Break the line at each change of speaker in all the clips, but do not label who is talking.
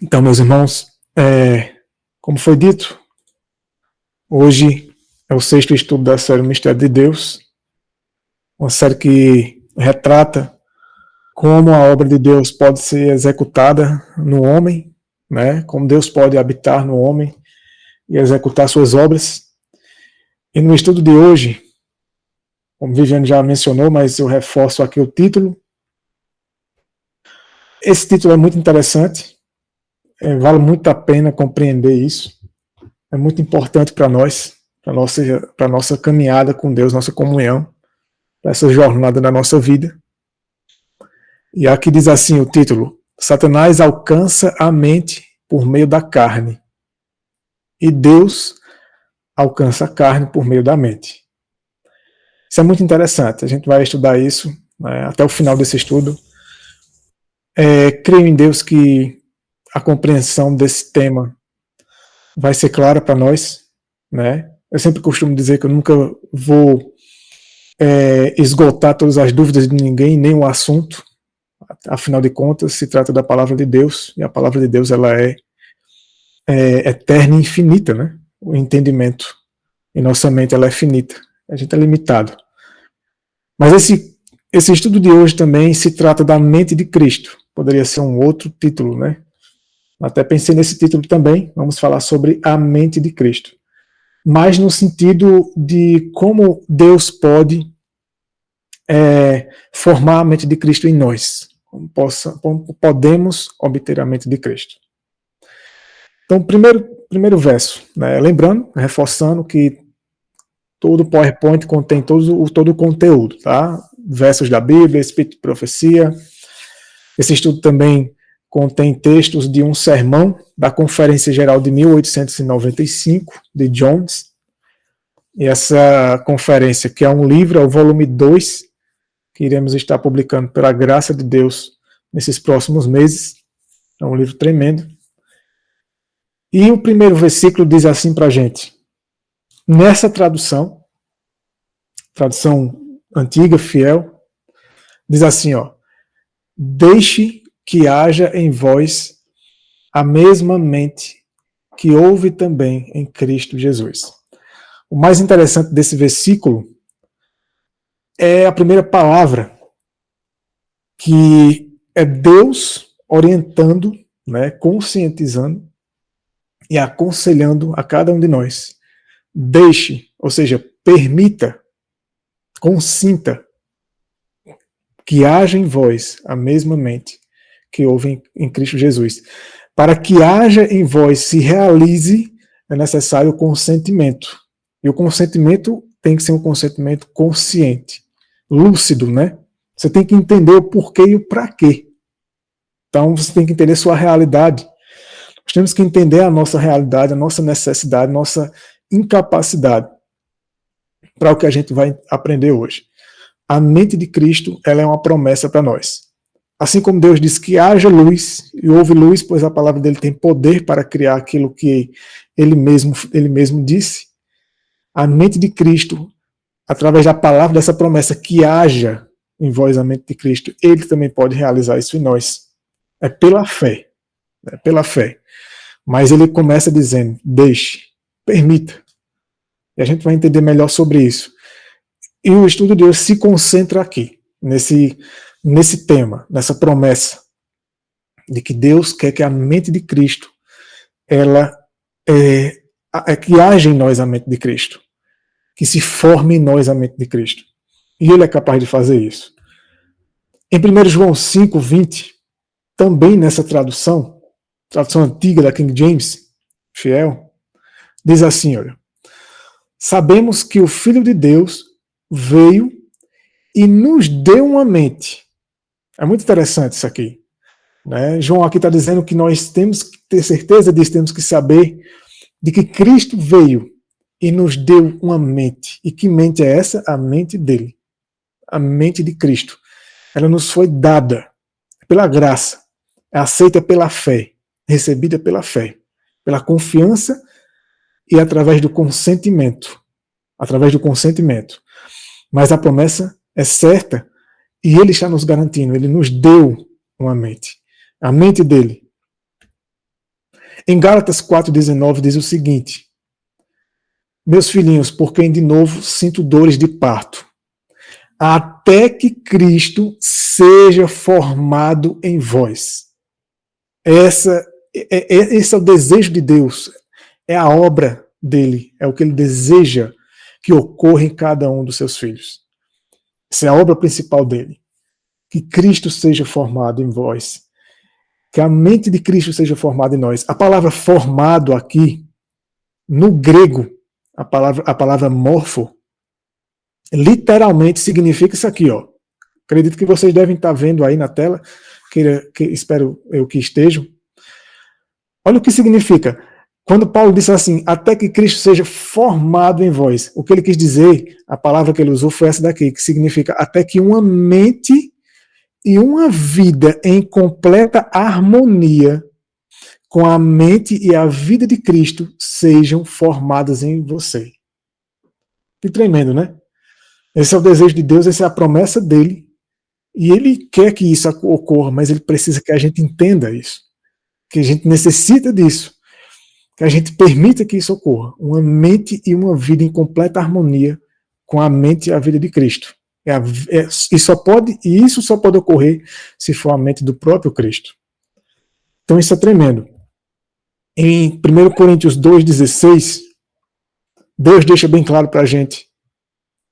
Então, meus irmãos, como foi dito, hoje é o sexto estudo da série Mistério de Deus, uma série que retrata como a obra de Deus pode ser executada no homem, né? Como Deus pode habitar no homem e executar suas obras. E no estudo de hoje, como Viviane já mencionou, mas eu reforço aqui o título. Esse título é muito interessante, vale muito a pena compreender isso. É muito importante para nós, para nossa caminhada com Deus, nossa comunhão, para essa jornada da nossa vida. E aqui diz assim o título: Satanás alcança a mente por meio da carne, e Deus alcança a carne por meio da mente. Isso é muito interessante, a gente vai estudar isso, né, até o final desse estudo. Creio em Deus que a compreensão desse tema vai ser clara para nós, né? Eu sempre costumo dizer que eu nunca vou esgotar todas as dúvidas de ninguém, nem o assunto. Afinal de contas, se trata da palavra de Deus, e a palavra de Deus ela é eterna e infinita, né? O entendimento em nossa mente ela é finita, a gente é limitado. Mas esse estudo de hoje também se trata da mente de Cristo. Poderia ser um outro título, né? Até pensei nesse título também. Vamos falar sobre a mente de Cristo. Mas no sentido de como Deus pode formar a mente de Cristo em nós. Como podemos obter a mente de Cristo. Então, primeiro verso, né? Lembrando, reforçando que todo o PowerPoint contém todo o conteúdo, tá? Versos da Bíblia, Espírito de Profecia. Esse estudo também contém textos de um sermão da Conferência Geral de 1895, de Jones. E essa conferência, que é um livro, é o volume 2, que iremos estar publicando pela graça de Deus nesses próximos meses. É um livro tremendo. E o primeiro versículo diz assim para a gente. Nessa tradução antiga, fiel, diz assim, ó: deixe que haja em vós a mesma mente que houve também em Cristo Jesus. O mais interessante desse versículo é a primeira palavra, que é Deus orientando, né, conscientizando e aconselhando a cada um de nós. Deixe, ou seja, permita, consinta que haja em vós a mesma mente que houve em Cristo Jesus. Para que haja em vós, se realize, é necessário o consentimento. E o consentimento tem que ser um consentimento consciente, lúcido, né? Você tem que entender o porquê e o para quê. Então você tem que entender sua realidade. Nós temos que entender a nossa realidade, a nossa necessidade, a nossa incapacidade para o que a gente vai aprender hoje. A mente de Cristo, ela é uma promessa para nós. Assim como Deus diz que haja luz, e houve luz, pois a palavra dele tem poder para criar aquilo que ele mesmo disse, a mente de Cristo, através da palavra dessa promessa, que haja em vós a mente de Cristo, ele também pode realizar isso em nós. É pela fé. É pela fé. Mas ele começa dizendo, deixe, permita. E a gente vai entender melhor sobre isso. E o estudo de hoje se concentra aqui, nesse tema, nessa promessa de que Deus quer que a mente de Cristo, que haja em nós a mente de Cristo, que se forme em nós a mente de Cristo. E ele é capaz de fazer isso. Em 1 João 5, 20, também nessa tradução antiga da King James, fiel, diz assim, olha: sabemos que o Filho de Deus veio e nos deu uma mente. É muito interessante isso aqui. Né? João aqui está dizendo que nós temos que ter certeza disso, temos que saber de que Cristo veio e nos deu uma mente. E que mente é essa? A mente dele. A mente de Cristo. Ela nos foi dada pela graça, é aceita pela fé, recebida pela fé, pela confiança e através do consentimento. Através do consentimento. Mas a promessa é certa e ele está nos garantindo, ele nos deu uma mente. A mente dele. Em Gálatas 4,19 diz o seguinte: meus filhinhos, por quem de novo sinto dores de parto, até que Cristo seja formado em vós. Esse é o desejo de Deus, é a obra dele, é o que ele deseja que ocorra em cada um dos seus filhos. Essa é a obra principal dele. Que Cristo seja formado em vós. Que a mente de Cristo seja formada em nós. A palavra formado aqui, no grego, a palavra morfo, literalmente significa isso aqui, ó. Acredito que vocês devem estar vendo aí na tela, espero eu que estejam. Olha o que significa. Quando Paulo disse assim, até que Cristo seja formado em vós, o que ele quis dizer, a palavra que ele usou foi essa daqui, que significa até que uma mente e uma vida em completa harmonia com a mente e a vida de Cristo sejam formadas em você. Que tremendo, né? Esse é o desejo de Deus, essa é a promessa dele, e ele quer que isso ocorra, mas ele precisa que a gente entenda isso, que a gente necessita disso, que a gente permita que isso ocorra, uma mente e uma vida em completa harmonia com a mente e a vida de Cristo. Isso só pode ocorrer se for a mente do próprio Cristo. Então isso é tremendo. Em 1 Coríntios 2,16, Deus deixa bem claro para a gente,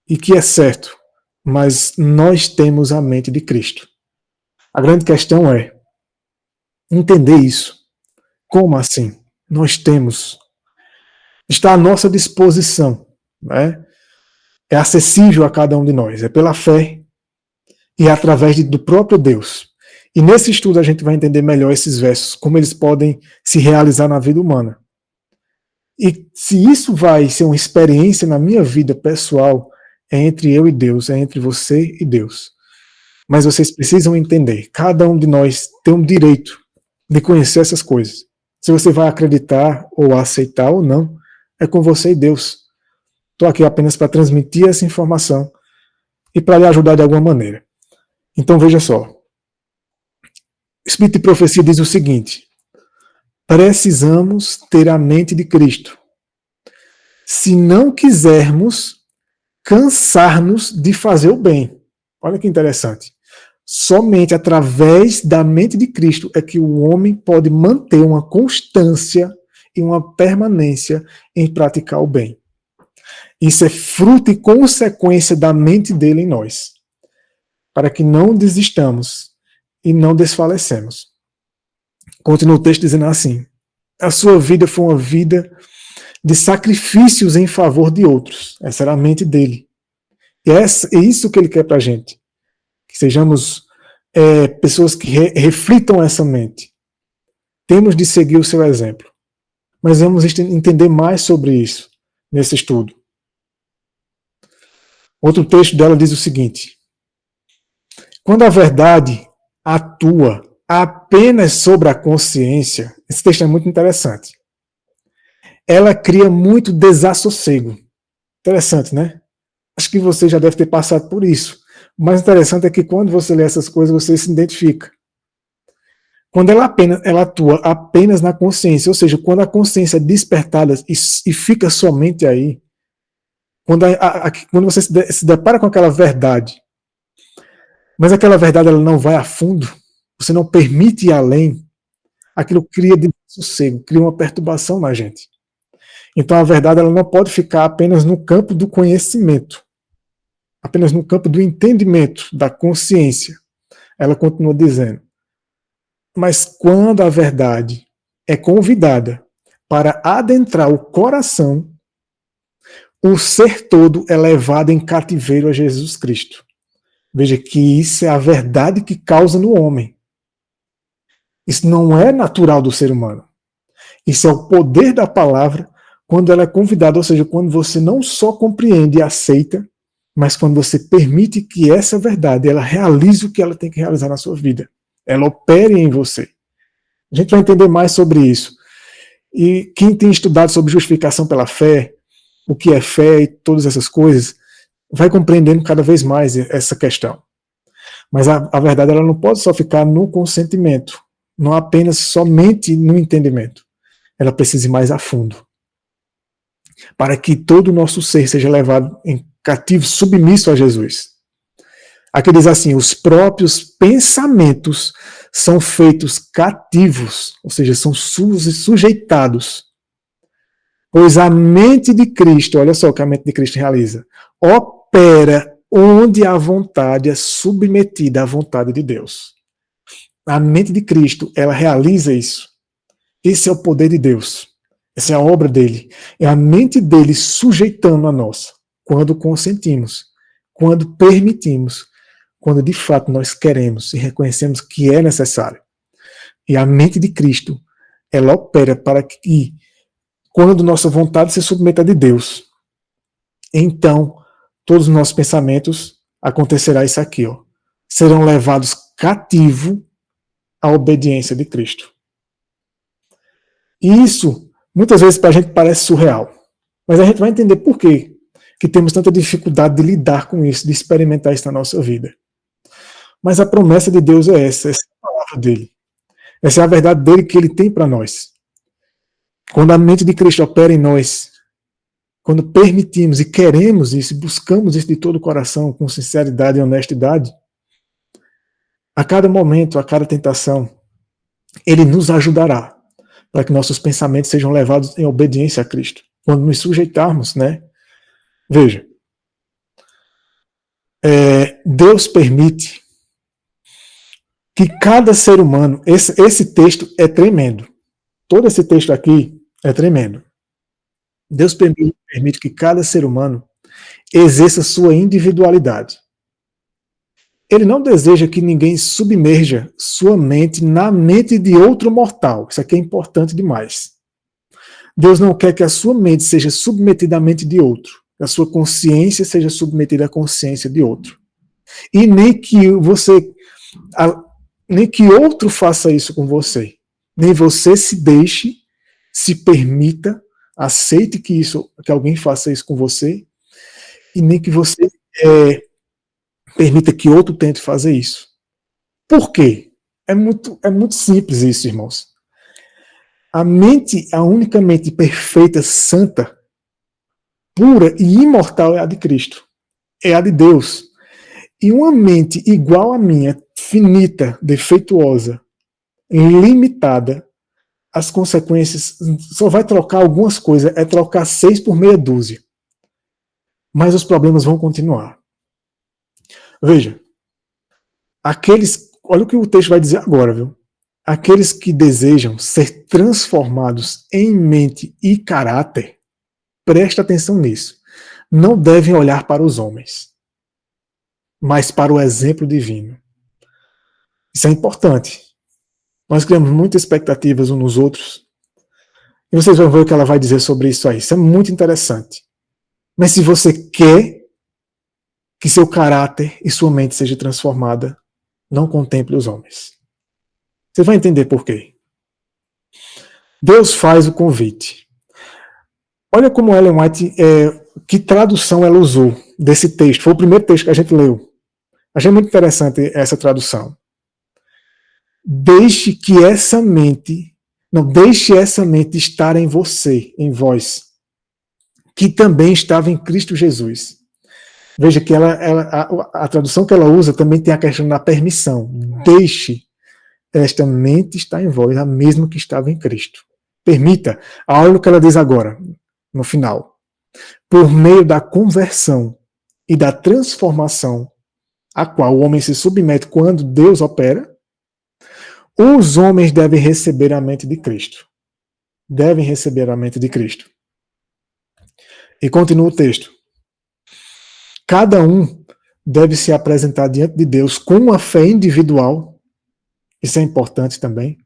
e que é certo, mas nós temos a mente de Cristo. A grande questão é entender isso. Como assim? Nós temos. Está à nossa disposição, né? É acessível a cada um de nós, é pela fé e é através do próprio Deus. E nesse estudo a gente vai entender melhor esses versos, como eles podem se realizar na vida humana. E se isso vai ser uma experiência na minha vida pessoal, é entre eu e Deus, é entre você e Deus. Mas vocês precisam entender, cada um de nós tem um direito de conhecer essas coisas. Se você vai acreditar ou aceitar ou não, é com você e Deus. Estou aqui apenas para transmitir essa informação e para lhe ajudar de alguma maneira. Então veja só. Espírito de Profecia diz o seguinte: precisamos ter a mente de Cristo. Se não quisermos cansar-nos de fazer o bem. Olha que interessante. Somente através da mente de Cristo é que o homem pode manter uma constância e uma permanência em praticar o bem. Isso é fruto e consequência da mente dele em nós, para que não desistamos e não desfalecemos. Continua o texto dizendo assim: a sua vida foi uma vida de sacrifícios em favor de outros. Essa era a mente dele. E é isso que ele quer para a gente. Que sejamos pessoas que reflitam essa mente. Temos de seguir o seu exemplo. Mas vamos entender mais sobre isso nesse estudo. Outro texto dela diz o seguinte: quando a verdade atua apenas sobre a consciência, esse texto é muito interessante, ela cria muito desassossego. Interessante, né? Acho que você já deve ter passado por isso. O mais interessante é que quando você lê essas coisas, você se identifica. Quando ela atua apenas na consciência, ou seja, quando a consciência é despertada e fica somente aí, quando você se depara com aquela verdade, mas aquela verdade ela não vai a fundo, você não permite ir além, aquilo cria desassossego, cria uma perturbação na gente. Então a verdade ela não pode ficar apenas no campo do conhecimento, apenas no campo do entendimento, da consciência. Ela continua dizendo: mas quando a verdade é convidada para adentrar o coração, o ser todo é levado em cativeiro a Jesus Cristo. Veja que isso é a verdade que causa no homem. Isso não é natural do ser humano. Isso é o poder da palavra quando ela é convidada, ou seja, quando você não só compreende e aceita, mas quando você permite que essa verdade ela realize o que ela tem que realizar na sua vida. Ela opere em você. A gente vai entender mais sobre isso. E quem tem estudado sobre justificação pela fé, o que é fé e todas essas coisas, vai compreendendo cada vez mais essa questão. Mas a verdade ela não pode só ficar no consentimento, não apenas somente no entendimento. ela precisa ir mais a fundo. Para que todo o nosso ser seja levado em cativo, submisso a Jesus. Aqui diz assim, os próprios pensamentos são feitos cativos, ou seja, são sujeitados. Pois a mente de Cristo, olha só o que a mente de Cristo realiza, opera onde a vontade é submetida à vontade de Deus. A mente de Cristo, ela realiza isso. Esse é o poder de Deus. Essa é a obra dele. É a mente dele sujeitando a nossa. Quando consentimos, quando permitimos, quando de fato nós queremos e reconhecemos que é necessário. E a mente de Cristo, ela opera para que, quando nossa vontade se submeta a de Deus, então todos os nossos pensamentos acontecerá isso aqui, ó, serão levados cativo à obediência de Cristo. E isso, muitas vezes, para a gente parece surreal. Mas a gente vai entender por quê que temos tanta dificuldade de lidar com isso, de experimentar isso na nossa vida. Mas a promessa de Deus é essa é a palavra dele. Essa é a verdade dele que ele tem para nós. Quando a mente de Cristo opera em nós, quando permitimos e queremos isso, e buscamos isso de todo o coração, com sinceridade e honestidade, a cada momento, a cada tentação, ele nos ajudará para que nossos pensamentos sejam levados em obediência a Cristo. Quando nos sujeitarmos, né? Veja, Deus permite que cada ser humano, esse texto é tremendo. Todo esse texto aqui é tremendo. Deus permite que cada ser humano exerça sua individualidade. Ele não deseja que ninguém submerja sua mente na mente de outro mortal. Isso aqui é importante demais. Deus não quer que a sua mente seja submetida à mente de outro, que a sua consciência seja submetida à consciência de outro. E nem que outro faça isso com você. Nem você se deixe, se permita, aceite que alguém faça isso com você, e nem que você permita que outro tente fazer isso. Por quê? É muito simples isso, irmãos. A única mente perfeita, santa, pura e imortal é a de Cristo. É a de Deus. E uma mente igual à minha, finita, defeituosa, limitada, as consequências só vai trocar algumas coisas, é trocar 6 por meia dúzia. Mas os problemas vão continuar. Veja, olha o que o texto vai dizer agora, viu? Aqueles que desejam ser transformados em mente e caráter, presta atenção nisso, não devem olhar para os homens, mas para o exemplo divino. Isso é importante. Nós criamos muitas expectativas uns nos outros, e vocês vão ver o que ela vai dizer sobre isso aí. Isso é muito interessante. Mas se você quer que seu caráter e sua mente seja transformada, não contemple os homens. Você vai entender por quê. Deus faz o convite. Olha como Ellen White, que tradução ela usou desse texto. Foi o primeiro texto que a gente leu. Achei muito interessante essa tradução. Deixe essa mente estar em você, em vós, que também estava em Cristo Jesus. Veja que a tradução que ela usa também tem a questão da permissão. Deixe esta mente estar em vós, a mesma que estava em Cristo. Permita. Olha o que ela diz agora, no final. Por meio da conversão e da transformação a qual o homem se submete quando Deus opera, os homens devem receber a mente de Cristo. Devem receber a mente de Cristo. E continua o texto. Cada um deve se apresentar diante de Deus com uma fé individual. Isso é importante também.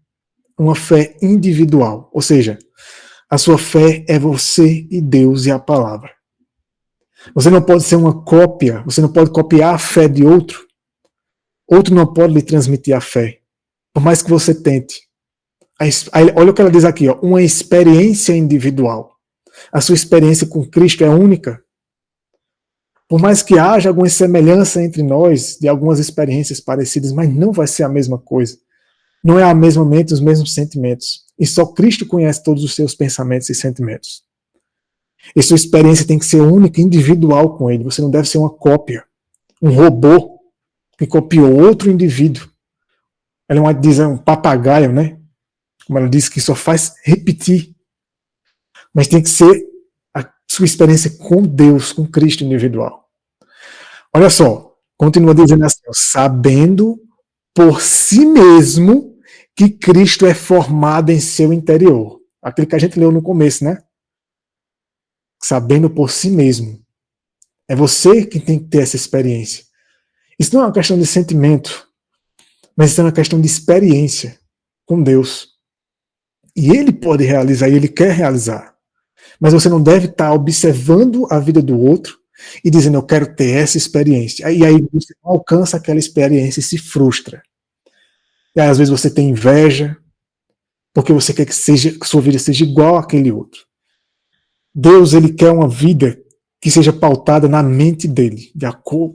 Uma fé individual. Ou seja, a sua fé é você e Deus e a palavra. Você não pode ser uma cópia. Você não pode copiar a fé de outro. Outro não pode lhe transmitir a fé. Por mais que você tente. Olha o que ela diz aqui. Ó, uma experiência individual. A sua experiência com Cristo é única. Por mais que haja alguma semelhança entre nós, de algumas experiências parecidas, mas não vai ser a mesma coisa. Não é a mesma mente, os mesmos sentimentos. E só Cristo conhece todos os seus pensamentos e sentimentos. E sua experiência tem que ser única, individual com ele. Você não deve ser uma cópia, um robô que copiou outro indivíduo. Ela diz um papagaio, né? Como ela disse, que só faz repetir. Mas tem que ser a sua experiência com Deus, com Cristo individual. Olha só, continua dizendo assim, sabendo por si mesmo que Cristo é formado em seu interior. Aquilo que a gente leu no começo, né? Sabendo por si mesmo. É você que tem que ter essa experiência. Isso não é uma questão de sentimento, mas isso é uma questão de experiência com Deus. E Ele pode realizar, e Ele quer realizar. Mas você não deve estar observando a vida do outro e dizendo, eu quero ter essa experiência. E aí você não alcança aquela experiência e se frustra. E aí, às vezes você tem inveja, porque você quer que sua vida seja igual àquele outro. Deus, Ele quer uma vida que seja pautada na mente dele,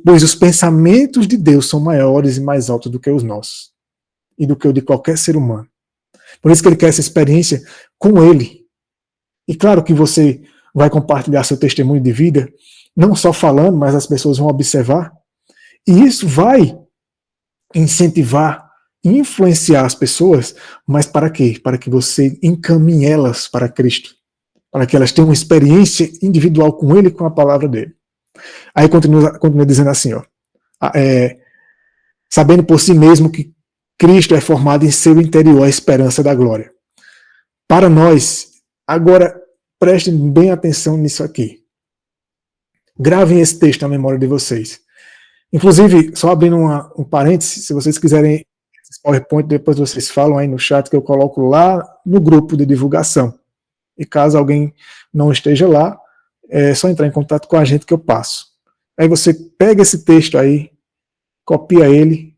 pois os pensamentos de Deus são maiores e mais altos do que os nossos, e do que o de qualquer ser humano. Por isso que Ele quer essa experiência com Ele. E claro que você vai compartilhar seu testemunho de vida, não só falando, mas as pessoas vão observar, e isso vai incentivar, influenciar as pessoas, mas para quê? Para que você encaminhe elas para Cristo, para que elas tenham uma experiência individual com Ele e com a palavra dele. Aí continua dizendo assim, ó, sabendo por si mesmo que Cristo é formado em seu interior a esperança da glória. Para nós, agora prestem bem atenção nisso aqui. Gravem esse texto na memória de vocês. Inclusive, só abrindo um parênteses, se vocês quiserem esse PowerPoint, depois vocês falam aí no chat que eu coloco lá no grupo de divulgação. E caso alguém não esteja lá, é só entrar em contato com a gente que eu passo. Aí você pega esse texto aí, copia ele,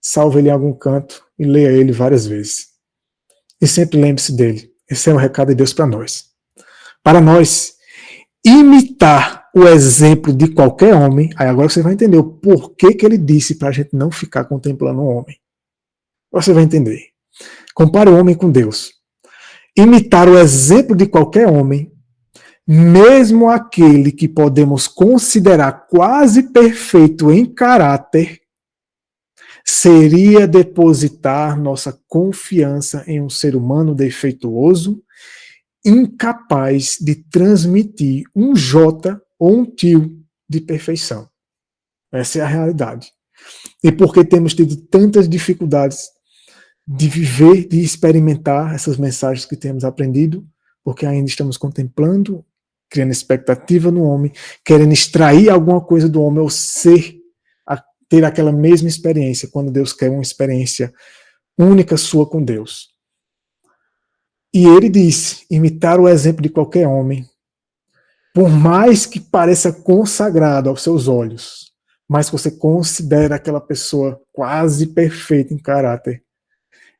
salva ele em algum canto e leia ele várias vezes. E sempre lembre-se dele. Esse é o recado de Deus para nós. Para nós, imitar o exemplo de qualquer homem, aí agora você vai entender o porquê que ele disse para a gente não ficar contemplando o homem. Você vai entender. Compare o homem com Deus. Imitar o exemplo de qualquer homem, mesmo aquele que podemos considerar quase perfeito em caráter, seria depositar nossa confiança em um ser humano defeituoso, incapaz de transmitir um J ou um tio de perfeição. Essa é a realidade. E porque temos tido tantas dificuldades de viver, de experimentar essas mensagens que temos aprendido, porque ainda estamos contemplando, criando expectativa no homem, querendo extrair alguma coisa do homem, ou ter aquela mesma experiência, quando Deus quer uma experiência única sua com Deus. E ele disse, imitar o exemplo de qualquer homem, por mais que pareça consagrado aos seus olhos, mas que você considera aquela pessoa quase perfeita em caráter,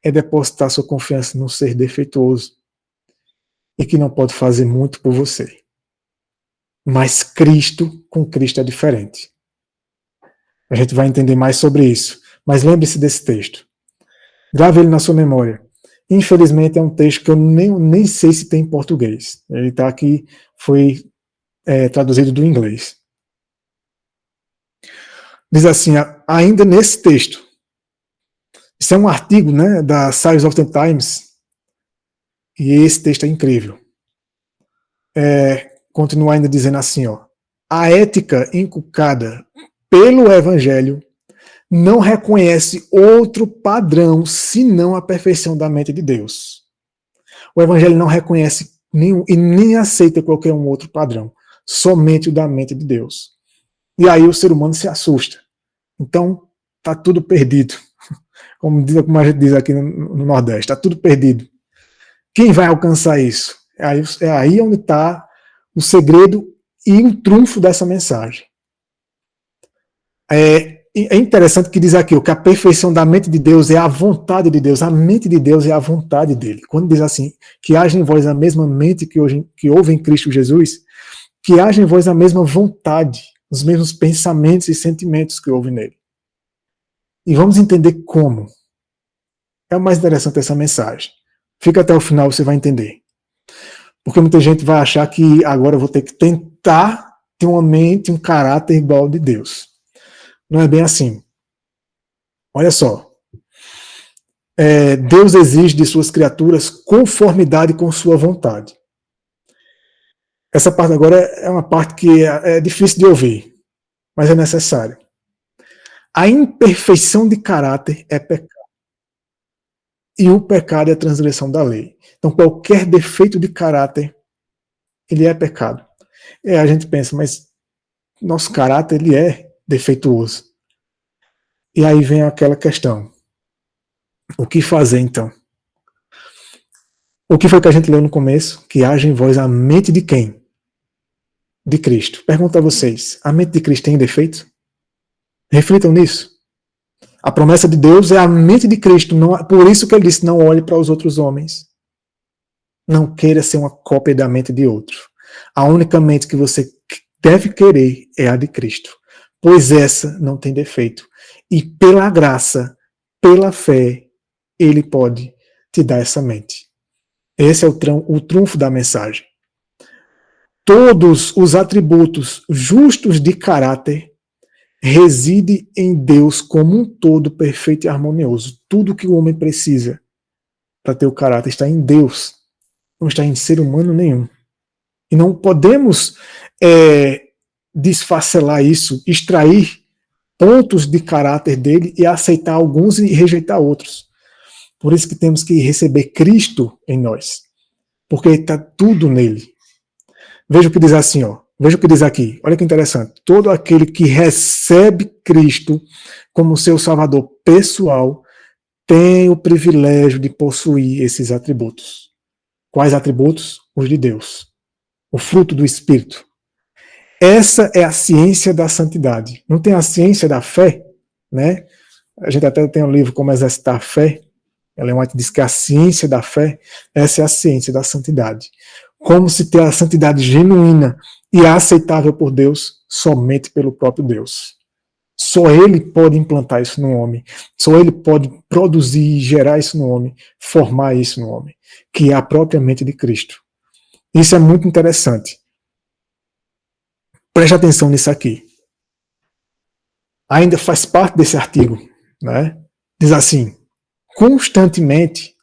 é depositar sua confiança num ser defeituoso e que não pode fazer muito por você. Mas com Cristo é diferente. A gente vai entender mais sobre isso. Mas lembre-se desse texto. Grave ele na sua memória. Infelizmente é um texto que eu nem sei se tem em português. Ele está aqui, foi traduzido do inglês. Diz assim, ainda nesse texto, isso é um artigo, né, da Science of the Times, e esse texto é incrível. Continua ainda dizendo assim, ó, a ética inculcada pelo Evangelho não reconhece outro padrão senão a perfeição da mente de Deus. O Evangelho não reconhece e nem aceita qualquer um outro padrão, somente o da mente de Deus. E aí o ser humano se assusta. Então, está tudo perdido. Como a gente diz aqui no Nordeste, está tudo perdido. Quem vai alcançar isso? É aí onde está o segredo e o trunfo dessa mensagem. É interessante que diz aqui que a perfeição da mente de Deus é a vontade de Deus. A mente de Deus é a vontade dele. Quando diz assim, que haja em vós a mesma mente que houve em Cristo Jesus, que haja em vós a mesma vontade, os mesmos pensamentos e sentimentos que houve nele. E vamos entender como. É o mais interessante essa mensagem. Fica até o final, você vai entender. Porque muita gente vai achar que agora eu vou ter que tentar ter uma mente, um caráter igual ao de Deus. Não é bem assim. Olha só. Deus exige de suas criaturas conformidade com sua vontade. Essa parte agora é uma parte que é difícil de ouvir, mas é necessário. A imperfeição de caráter é pecado. E o pecado é a transgressão da lei. Então, qualquer defeito de caráter, ele é pecado. A gente pensa, mas nosso caráter, ele é defeituoso. E aí vem aquela questão. O que fazer, então? O que foi que a gente leu no começo? Que haja em vós a mente de quem? De Cristo. Pergunto a vocês, a mente de Cristo tem defeito? Reflitam nisso. A promessa de Deus é a mente de Cristo. Não, por isso que ele disse, não olhe para os outros homens. Não queira ser uma cópia da mente de outro. A única mente que você deve querer é a de Cristo. Pois essa não tem defeito. E pela graça, pela fé, ele pode te dar essa mente. Esse é o trunfo da mensagem. Todos os atributos justos de caráter reside em Deus como um todo perfeito e harmonioso. Tudo que o homem precisa para ter o caráter está em Deus, não está em ser humano nenhum. E não podemos desfacelar isso, extrair pontos de caráter dele e aceitar alguns e rejeitar outros. Por isso que temos que receber Cristo em nós, porque está tudo nele. Veja o que diz assim, ó. Veja o que diz aqui, olha que interessante. Todo aquele que recebe Cristo como seu Salvador pessoal tem o privilégio de possuir esses atributos. Quais atributos? Os de Deus. O fruto do Espírito. Essa é a ciência da santidade. Não tem a ciência da fé, né? A gente até tem um livro Como Exercitar a Fé. Ellen White diz que a ciência da fé, essa é a ciência da santidade. Como se ter a santidade genuína e aceitável por Deus somente pelo próprio Deus. Só Ele pode implantar isso no homem. Só Ele pode produzir e gerar isso no homem, formar isso no homem, que é a própria mente de Cristo. Isso é muito interessante. Preste atenção nisso aqui. Ainda faz parte desse artigo, né? Diz assim, constantemente,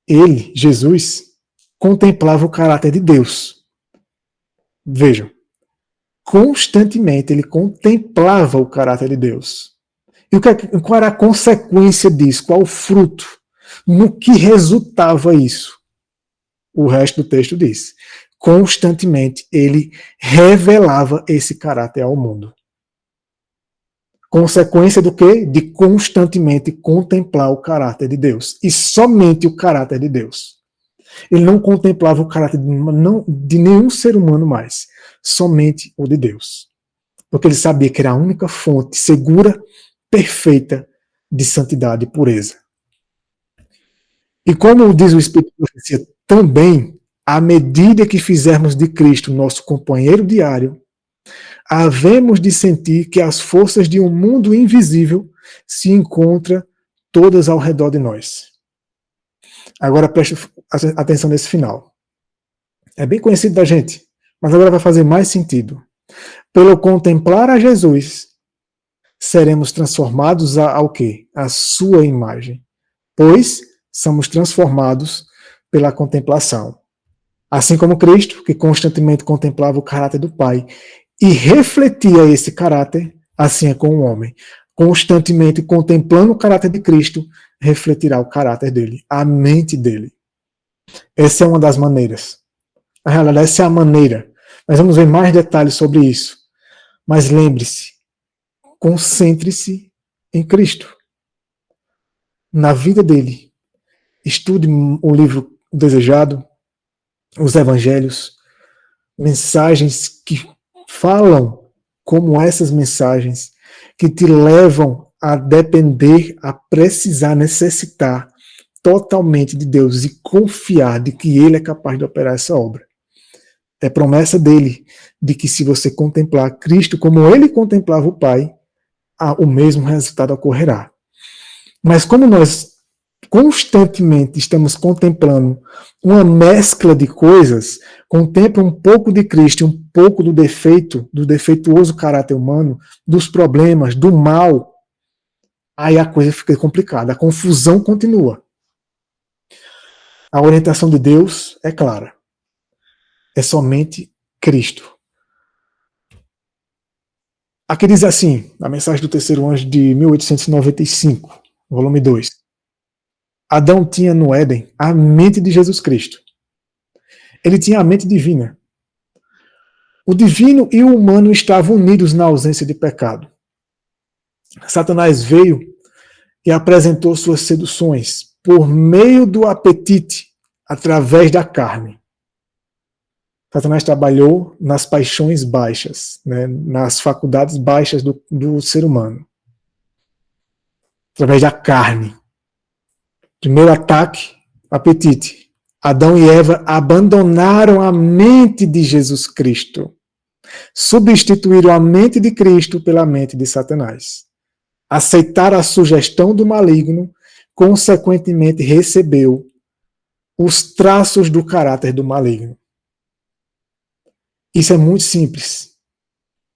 ele, Jesus, contemplava o caráter de Deus. Vejam, constantemente ele contemplava o caráter de Deus. E qual era a consequência disso? Qual o fruto? No que resultava isso? O resto do texto diz. Constantemente ele revelava esse caráter ao mundo. Consequência do quê? De constantemente contemplar o caráter de Deus. E somente o caráter de Deus. Ele não contemplava o caráter de nenhum ser humano mais. Somente o de Deus. Porque ele sabia que era a única fonte segura, perfeita, de santidade e pureza. E como diz o Espírito de Profecia também, à medida que fizermos de Cristo nosso companheiro diário, havemos de sentir que as forças de um mundo invisível se encontram todas ao redor de nós. Agora preste atenção nesse final. É bem conhecido da gente, mas agora vai fazer mais sentido. Pelo contemplar a Jesus, seremos transformados ao quê? A sua imagem. Pois somos transformados pela contemplação. Assim como Cristo, que constantemente contemplava o caráter do Pai e refletia esse caráter, assim é com o homem. Constantemente contemplando o caráter de Cristo, refletirá o caráter dele, a mente dele. Essa é uma das maneiras. Na realidade, essa é a maneira. Mas vamos ver mais detalhes sobre isso. Mas lembre-se, concentre-se em Cristo. Na vida dele. Estude o livro Desejado, os evangelhos, mensagens que falam como essas mensagens, que te levam a depender, a precisar, necessitar totalmente de Deus e confiar de que Ele é capaz de operar essa obra. É promessa dele, de que se você contemplar Cristo como Ele contemplava o Pai, o mesmo resultado ocorrerá. Mas como nós constantemente estamos contemplando uma mescla de coisas, contempla um pouco de Cristo, um pouco do defeito, do defeituoso caráter humano, dos problemas, do mal, aí a coisa fica complicada, a confusão continua. A orientação de Deus é clara. É somente Cristo. Aqui diz assim, na mensagem do terceiro anjo de 1895, volume 2. Adão tinha no Éden a mente de Jesus Cristo. Ele tinha a mente divina. O divino e o humano estavam unidos na ausência de pecado. Satanás veio e apresentou suas seduções por meio do apetite, através da carne. Satanás trabalhou nas paixões baixas, né, nas faculdades baixas do ser humano, através da carne. Primeiro ataque, apetite. Adão e Eva abandonaram a mente de Jesus Cristo. Substituíram a mente de Cristo pela mente de Satanás. Aceitaram a sugestão do maligno, consequentemente recebeu os traços do caráter do maligno. Isso é muito simples.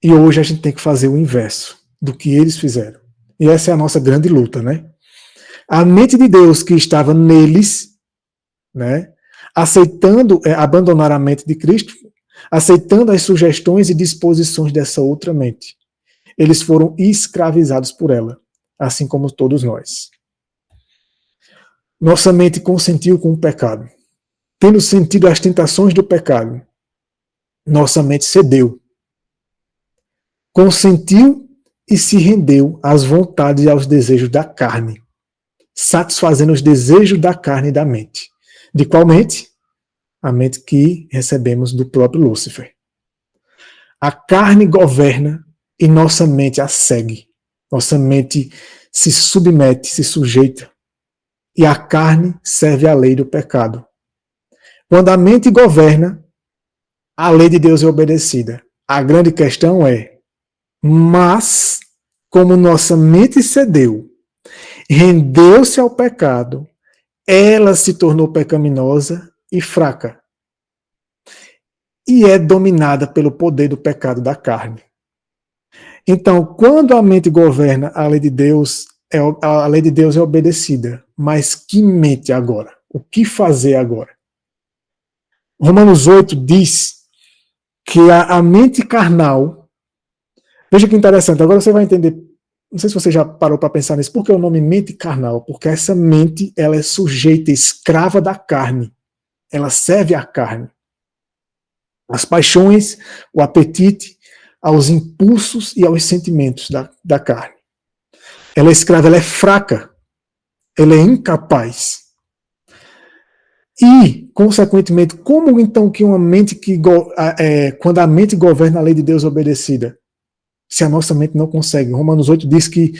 E hoje a gente tem que fazer o inverso do que eles fizeram. E essa é a nossa grande luta, né? A mente de Deus que estava neles, né, abandonar a mente de Cristo, aceitando as sugestões e disposições dessa outra mente. Eles foram escravizados por ela, assim como todos nós. Nossa mente consentiu com o pecado. Tendo sentido as tentações do pecado, nossa mente cedeu. Consentiu e se rendeu às vontades e aos desejos da carne, satisfazendo os desejos da carne e da mente. De qual mente? A mente que recebemos do próprio Lúcifer. A carne governa e nossa mente a segue. Nossa mente se submete, se sujeita. E a carne serve à lei do pecado. Quando a mente governa, a lei de Deus é obedecida. A grande questão é, mas, como nossa mente cedeu, rendeu-se ao pecado, ela se tornou pecaminosa e fraca. E é dominada pelo poder do pecado da carne. Então, quando a mente governa, a lei de Deus é obedecida. Mas que mente agora? O que fazer agora? Romanos 8 diz que a mente carnal, veja que interessante, agora você vai entender, não sei se você já parou para pensar nisso, por que o nome mente carnal? Porque essa mente, ela é sujeita, escrava da carne, ela serve à carne. As paixões, o apetite, aos impulsos e aos sentimentos da carne. Ela é escrava, ela é fraca, ela é incapaz. E, consequentemente, como então que uma mente quando a mente governa a lei de Deus obedecida, se a nossa mente não consegue? Romanos 8 diz que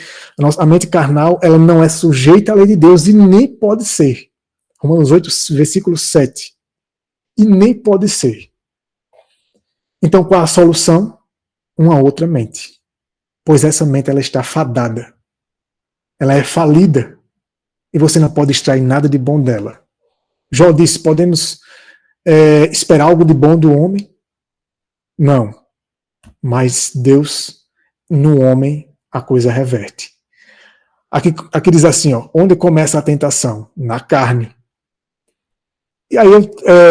a mente carnal, ela não é sujeita à lei de Deus e nem pode ser. Romanos 8, versículo 7. E nem pode ser. Então, qual a solução? Uma outra mente. Pois essa mente, ela está fadada. Ela é falida. E você não pode extrair nada de bom dela. Jó disse, podemos esperar algo de bom do homem? Não. Mas Deus, no homem, a coisa reverte. Aqui diz assim, ó, onde começa a tentação? Na carne. E aí,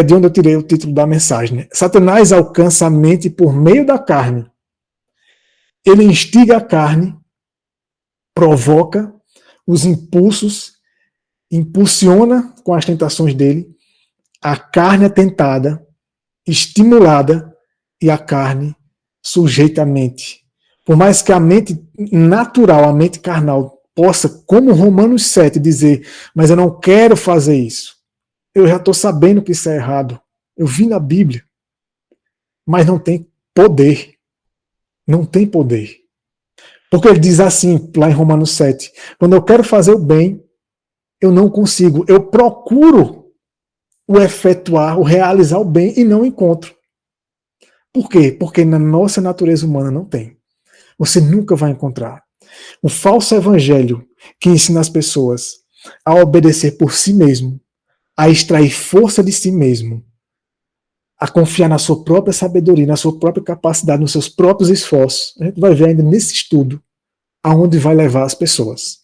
de onde eu tirei o título da mensagem, né? Satanás alcança a mente por meio da carne. Ele instiga a carne, provoca os impulsos, impulsiona com as tentações dele, a carne é tentada, estimulada, e a carne sujeita a mente. Por mais que a mente natural, a mente carnal, possa, como Romanos 7, dizer, mas eu não quero fazer isso. Eu já estou sabendo que isso é errado. Eu vi na Bíblia. Mas não tem poder. Não tem poder. Porque ele diz assim, lá em Romanos 7, quando eu quero fazer o bem, eu não consigo. Eu procuro o efetuar, o realizar o bem e não encontro. Por quê? Porque na nossa natureza humana não tem. Você nunca vai encontrar. O falso evangelho que ensina as pessoas a obedecer por si mesmo, a extrair força de si mesmo, a confiar na sua própria sabedoria, na sua própria capacidade, nos seus próprios esforços. A gente vai ver ainda nesse estudo aonde vai levar as pessoas.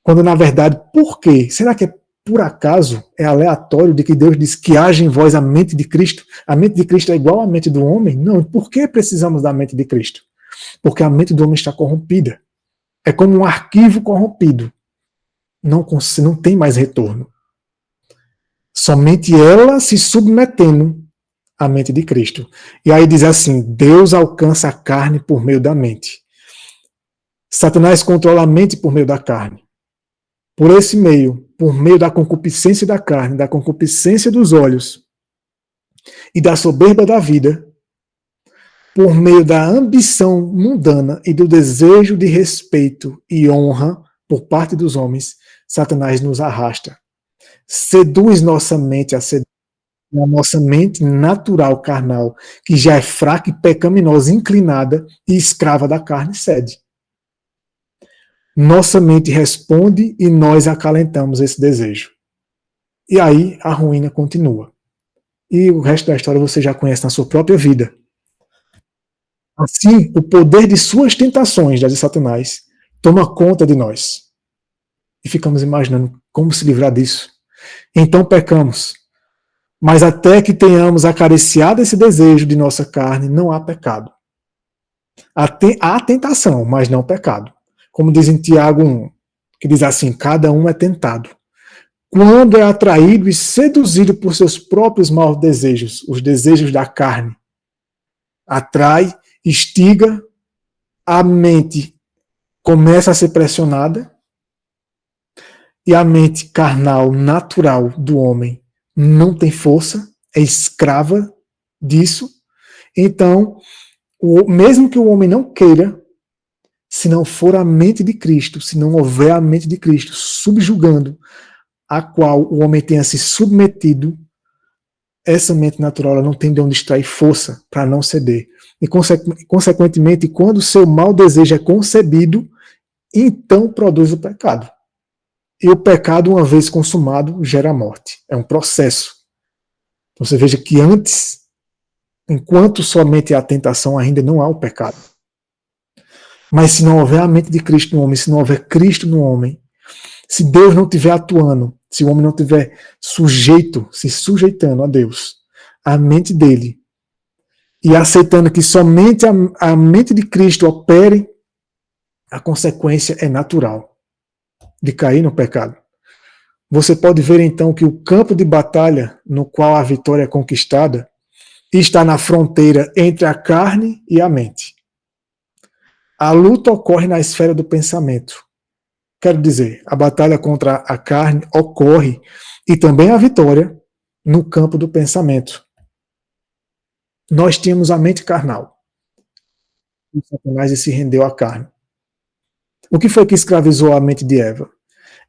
Quando, na verdade, por quê? Será que é por acaso, é aleatório de que Deus diz que haja em vós a mente de Cristo? A mente de Cristo é igual à mente do homem? Não. Por que precisamos da mente de Cristo? Porque a mente do homem está corrompida. É como um arquivo corrompido. Não tem mais retorno. Somente ela se submetendo à mente de Cristo. E aí diz assim, Deus alcança a carne por meio da mente. Satanás controla a mente por meio da carne. Por esse meio, por meio da concupiscência da carne, da concupiscência dos olhos e da soberba da vida, por meio da ambição mundana e do desejo de respeito e honra por parte dos homens, Satanás nos arrasta. Seduz nossa mente a nossa mente natural, carnal, que já é fraca e pecaminosa, inclinada e escrava da carne, cede. Nossa mente responde e nós acalentamos esse desejo. E aí a ruína continua. E o resto da história você já conhece na sua própria vida. Assim, o poder de suas tentações, das de Satanás, toma conta de nós. E ficamos imaginando como se livrar disso. Então pecamos. Mas até que tenhamos acariciado esse desejo de nossa carne, não há pecado. Há tentação, mas não pecado. Como diz em Tiago 1, que diz assim, cada um é tentado. Quando é atraído e seduzido por seus próprios maus desejos, os desejos da carne, atrai, instiga, a mente começa a ser pressionada e a mente carnal, natural do homem não tem força, é escrava disso. Então, mesmo que o homem não queira, se não for a mente de Cristo, se não houver a mente de Cristo subjugando, a qual o homem tenha se submetido, essa mente natural ela não tem de onde extrair força para não ceder. E, consequentemente, quando o seu mau desejo é concebido, então produz o pecado. E o pecado, uma vez consumado, gera morte. É um processo. Então você veja que antes, enquanto somente há tentação, ainda não há o pecado. Mas se não houver a mente de Cristo no homem, se não houver Cristo no homem, se Deus não estiver atuando, se o homem não estiver se sujeitando a Deus, a mente dele, e aceitando que somente a mente de Cristo opere, a consequência é natural de cair no pecado. Você pode ver então que o campo de batalha no qual a vitória é conquistada está na fronteira entre a carne e a mente. A luta ocorre na esfera do pensamento. Quero dizer, a batalha contra a carne ocorre e também a vitória no campo do pensamento. Nós tínhamos a mente carnal. O Satanás se rendeu à carne. O que foi que escravizou a mente de Eva?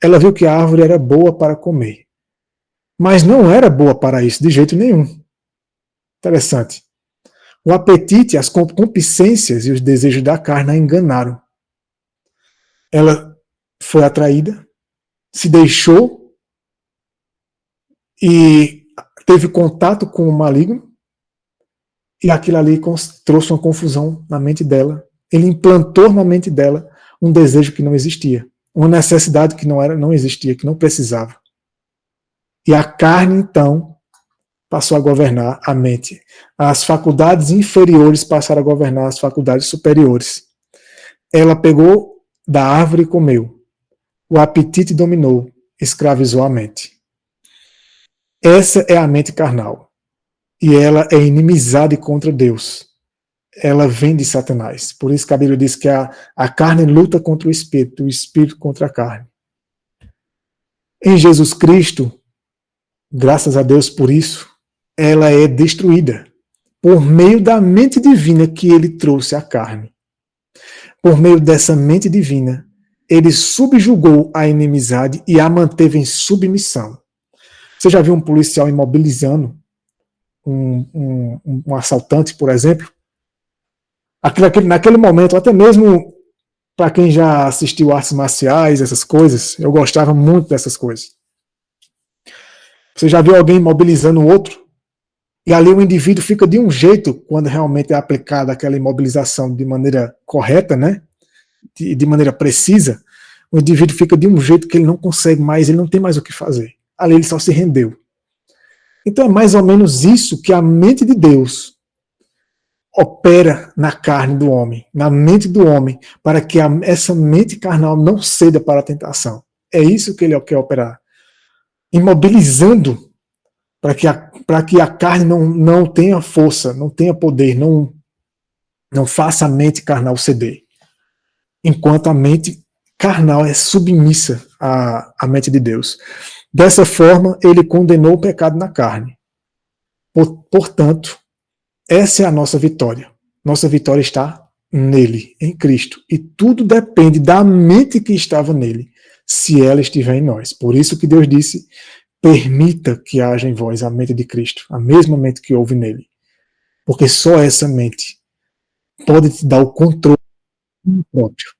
Ela viu que a árvore era boa para comer. Mas não era boa para isso, de jeito nenhum. Interessante. O apetite, as concupiscências e os desejos da carne a enganaram. Ela foi atraída, se deixou e teve contato com o maligno, e aquilo ali trouxe uma confusão na mente dela. Ele implantou na mente dela um desejo que não existia, uma necessidade que não existia, que não precisava. E a carne, então, passou a governar a mente. As faculdades inferiores passaram a governar as faculdades superiores. Ela pegou da árvore e comeu. O apetite dominou, escravizou a mente. Essa é a mente carnal. E ela é inimizade contra Deus. Ela vem de Satanás. Por isso que a Bíblia diz que a carne luta contra o espírito contra a carne. Em Jesus Cristo, graças a Deus por isso, ela é destruída por meio da mente divina que ele trouxe à carne. Por meio dessa mente divina, ele subjugou a inimizade e a manteve em submissão. Você já viu um policial imobilizando um assaltante, por exemplo? Naquele momento, até mesmo Para quem já assistiu artes marciais, essas coisas, eu gostava muito dessas coisas. Você já viu alguém imobilizando o outro? E ali o indivíduo fica de um jeito, quando realmente é aplicada aquela imobilização de maneira correta, né? De maneira precisa, o indivíduo fica de um jeito que ele não consegue mais, ele não tem mais o que fazer. Ali ele só se rendeu. Então é mais ou menos isso que a mente de Deus opera na carne do homem, na mente do homem, para que essa mente carnal não ceda para a tentação. É isso que ele quer operar. Imobilizando para que a carne não tenha força, não tenha poder, não faça a mente carnal ceder. Enquanto a mente carnal é submissa à mente de Deus. Dessa forma, ele condenou o pecado na carne. Portanto, essa é a nossa vitória. Nossa vitória está nele, em Cristo. E tudo depende da mente que estava nele, se ela estiver em nós. Por isso que Deus disse, permita que haja em vós a mente de Cristo, a mesma mente que houve nele. Porque só essa mente pode te dar o controle próprio.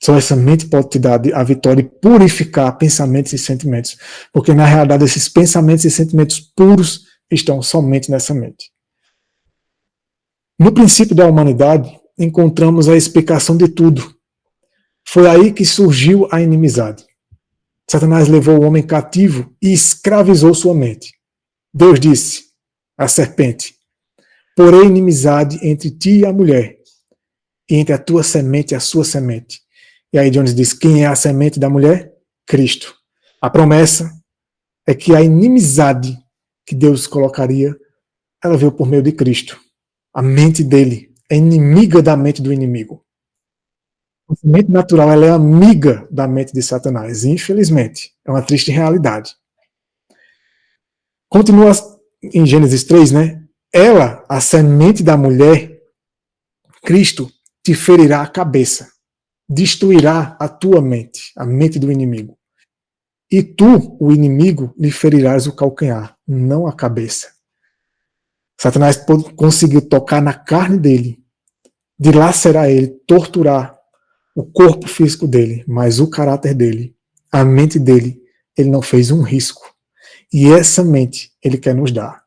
Só essa mente pode te dar a vitória e purificar pensamentos e sentimentos. Porque, na realidade, esses pensamentos e sentimentos puros estão somente nessa mente. No princípio da humanidade, encontramos a explicação de tudo. Foi aí que surgiu a inimizade. Satanás levou o homem cativo e escravizou sua mente. Deus disse à serpente, porém inimizade entre ti e a mulher, e entre a tua semente e a sua semente. E aí Jones diz, quem é a semente da mulher? Cristo. A promessa é que a inimizade que Deus colocaria, ela veio por meio de Cristo. A mente dele é inimiga da mente do inimigo. A mente natural, ela é amiga da mente de Satanás. Infelizmente, é uma triste realidade. Continua em Gênesis 3, né? Ela, a semente da mulher, Cristo, te ferirá a cabeça, destruirá a tua mente, a mente do inimigo. E tu, o inimigo, lhe ferirás o calcanhar, não a cabeça. Satanás conseguiu tocar na carne dele, dilacerar ele, torturar o corpo físico dele, mas o caráter dele, a mente dele, ele não fez um risco. E essa mente ele quer nos dar.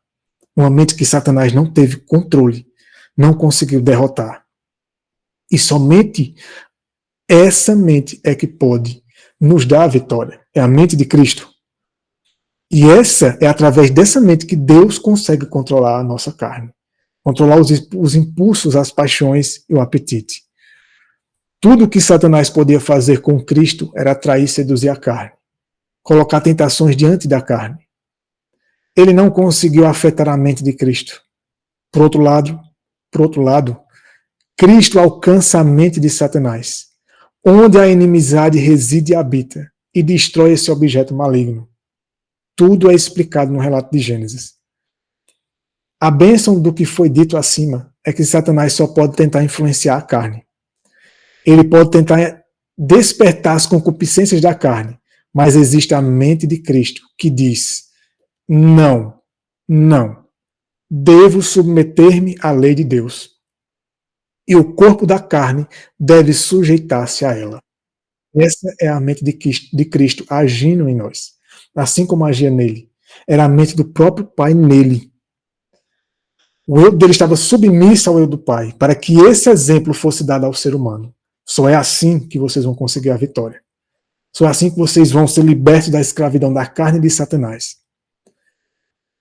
Uma mente que Satanás não teve controle, não conseguiu derrotar. E somente essa mente é que pode nos dar a vitória. É a mente de Cristo. E essa é através dessa mente que Deus consegue controlar a nossa carne. Controlar os impulsos, as paixões e o apetite. Tudo que Satanás podia fazer com Cristo era atrair e seduzir a carne. Colocar tentações diante da carne. Ele não conseguiu afetar a mente de Cristo. Por outro lado, Cristo alcança a mente de Satanás, onde a inimizade reside e habita, e destrói esse objeto maligno. Tudo é explicado no relato de Gênesis. A bênção do que foi dito acima é que Satanás só pode tentar influenciar a carne. Ele pode tentar despertar as concupiscências da carne, mas existe a mente de Cristo que diz, não, devo submeter-me à lei de Deus. E o corpo da carne deve sujeitar-se a ela. Essa é a mente de Cristo agindo em nós. Assim como agia nele. Era a mente do próprio Pai nele. O eu dele estava submisso ao eu do Pai, para que esse exemplo fosse dado ao ser humano. Só é assim que vocês vão conseguir a vitória. Só é assim que vocês vão ser libertos da escravidão da carne de Satanás.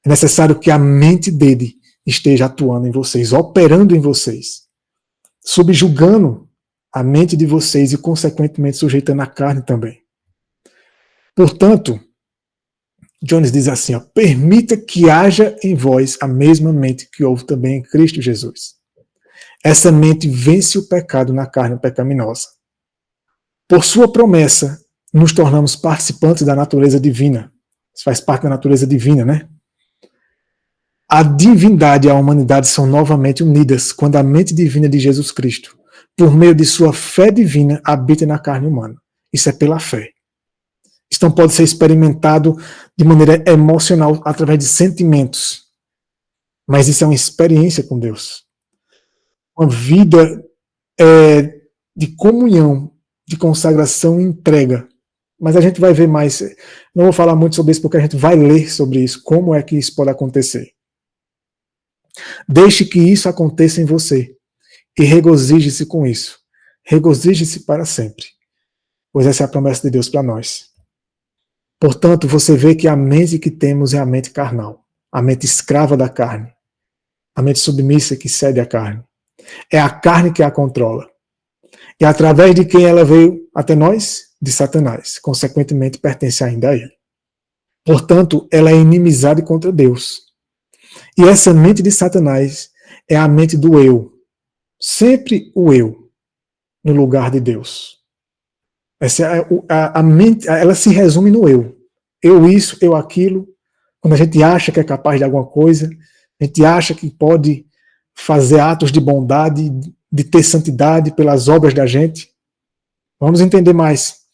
É necessário que a mente dele esteja atuando em vocês, operando em vocês, subjugando a mente de vocês e, consequentemente, sujeitando a carne também. Portanto, Jones diz assim, ó, permita que haja em vós a mesma mente que houve também em Cristo Jesus. Essa mente vence o pecado na carne pecaminosa. Por sua promessa, nos tornamos participantes da natureza divina. Isso faz parte da natureza divina, né? A divindade e a humanidade são novamente unidas quando a mente divina de Jesus Cristo, por meio de sua fé divina, habita na carne humana. Isso é pela fé. Isso não pode ser experimentado de maneira emocional, através de sentimentos. Mas isso é uma experiência com Deus. Uma vida de comunhão, de consagração e entrega. Mas a gente vai ver mais. Não vou falar muito sobre isso porque a gente vai ler sobre isso, como é que isso pode acontecer. Deixe que isso aconteça em você e regozije-se com isso. Regozije-se para sempre, pois essa é a promessa de Deus para nós. Portanto, você vê que a mente que temos é a mente carnal, a mente escrava da carne, a mente submissa que cede à carne. É a carne que a controla. E através de quem ela veio até nós? De Satanás. Consequentemente, pertence ainda a ele. Portanto, ela é inimizade contra Deus. E essa mente de Satanás é a mente do eu. Sempre o eu, no lugar de Deus. Essa é a mente, ela se resume no eu. Eu isso, eu aquilo. Quando a gente acha que é capaz de alguma coisa, a gente acha que pode fazer atos de bondade, de ter santidade pelas obras da gente. Vamos entender mais.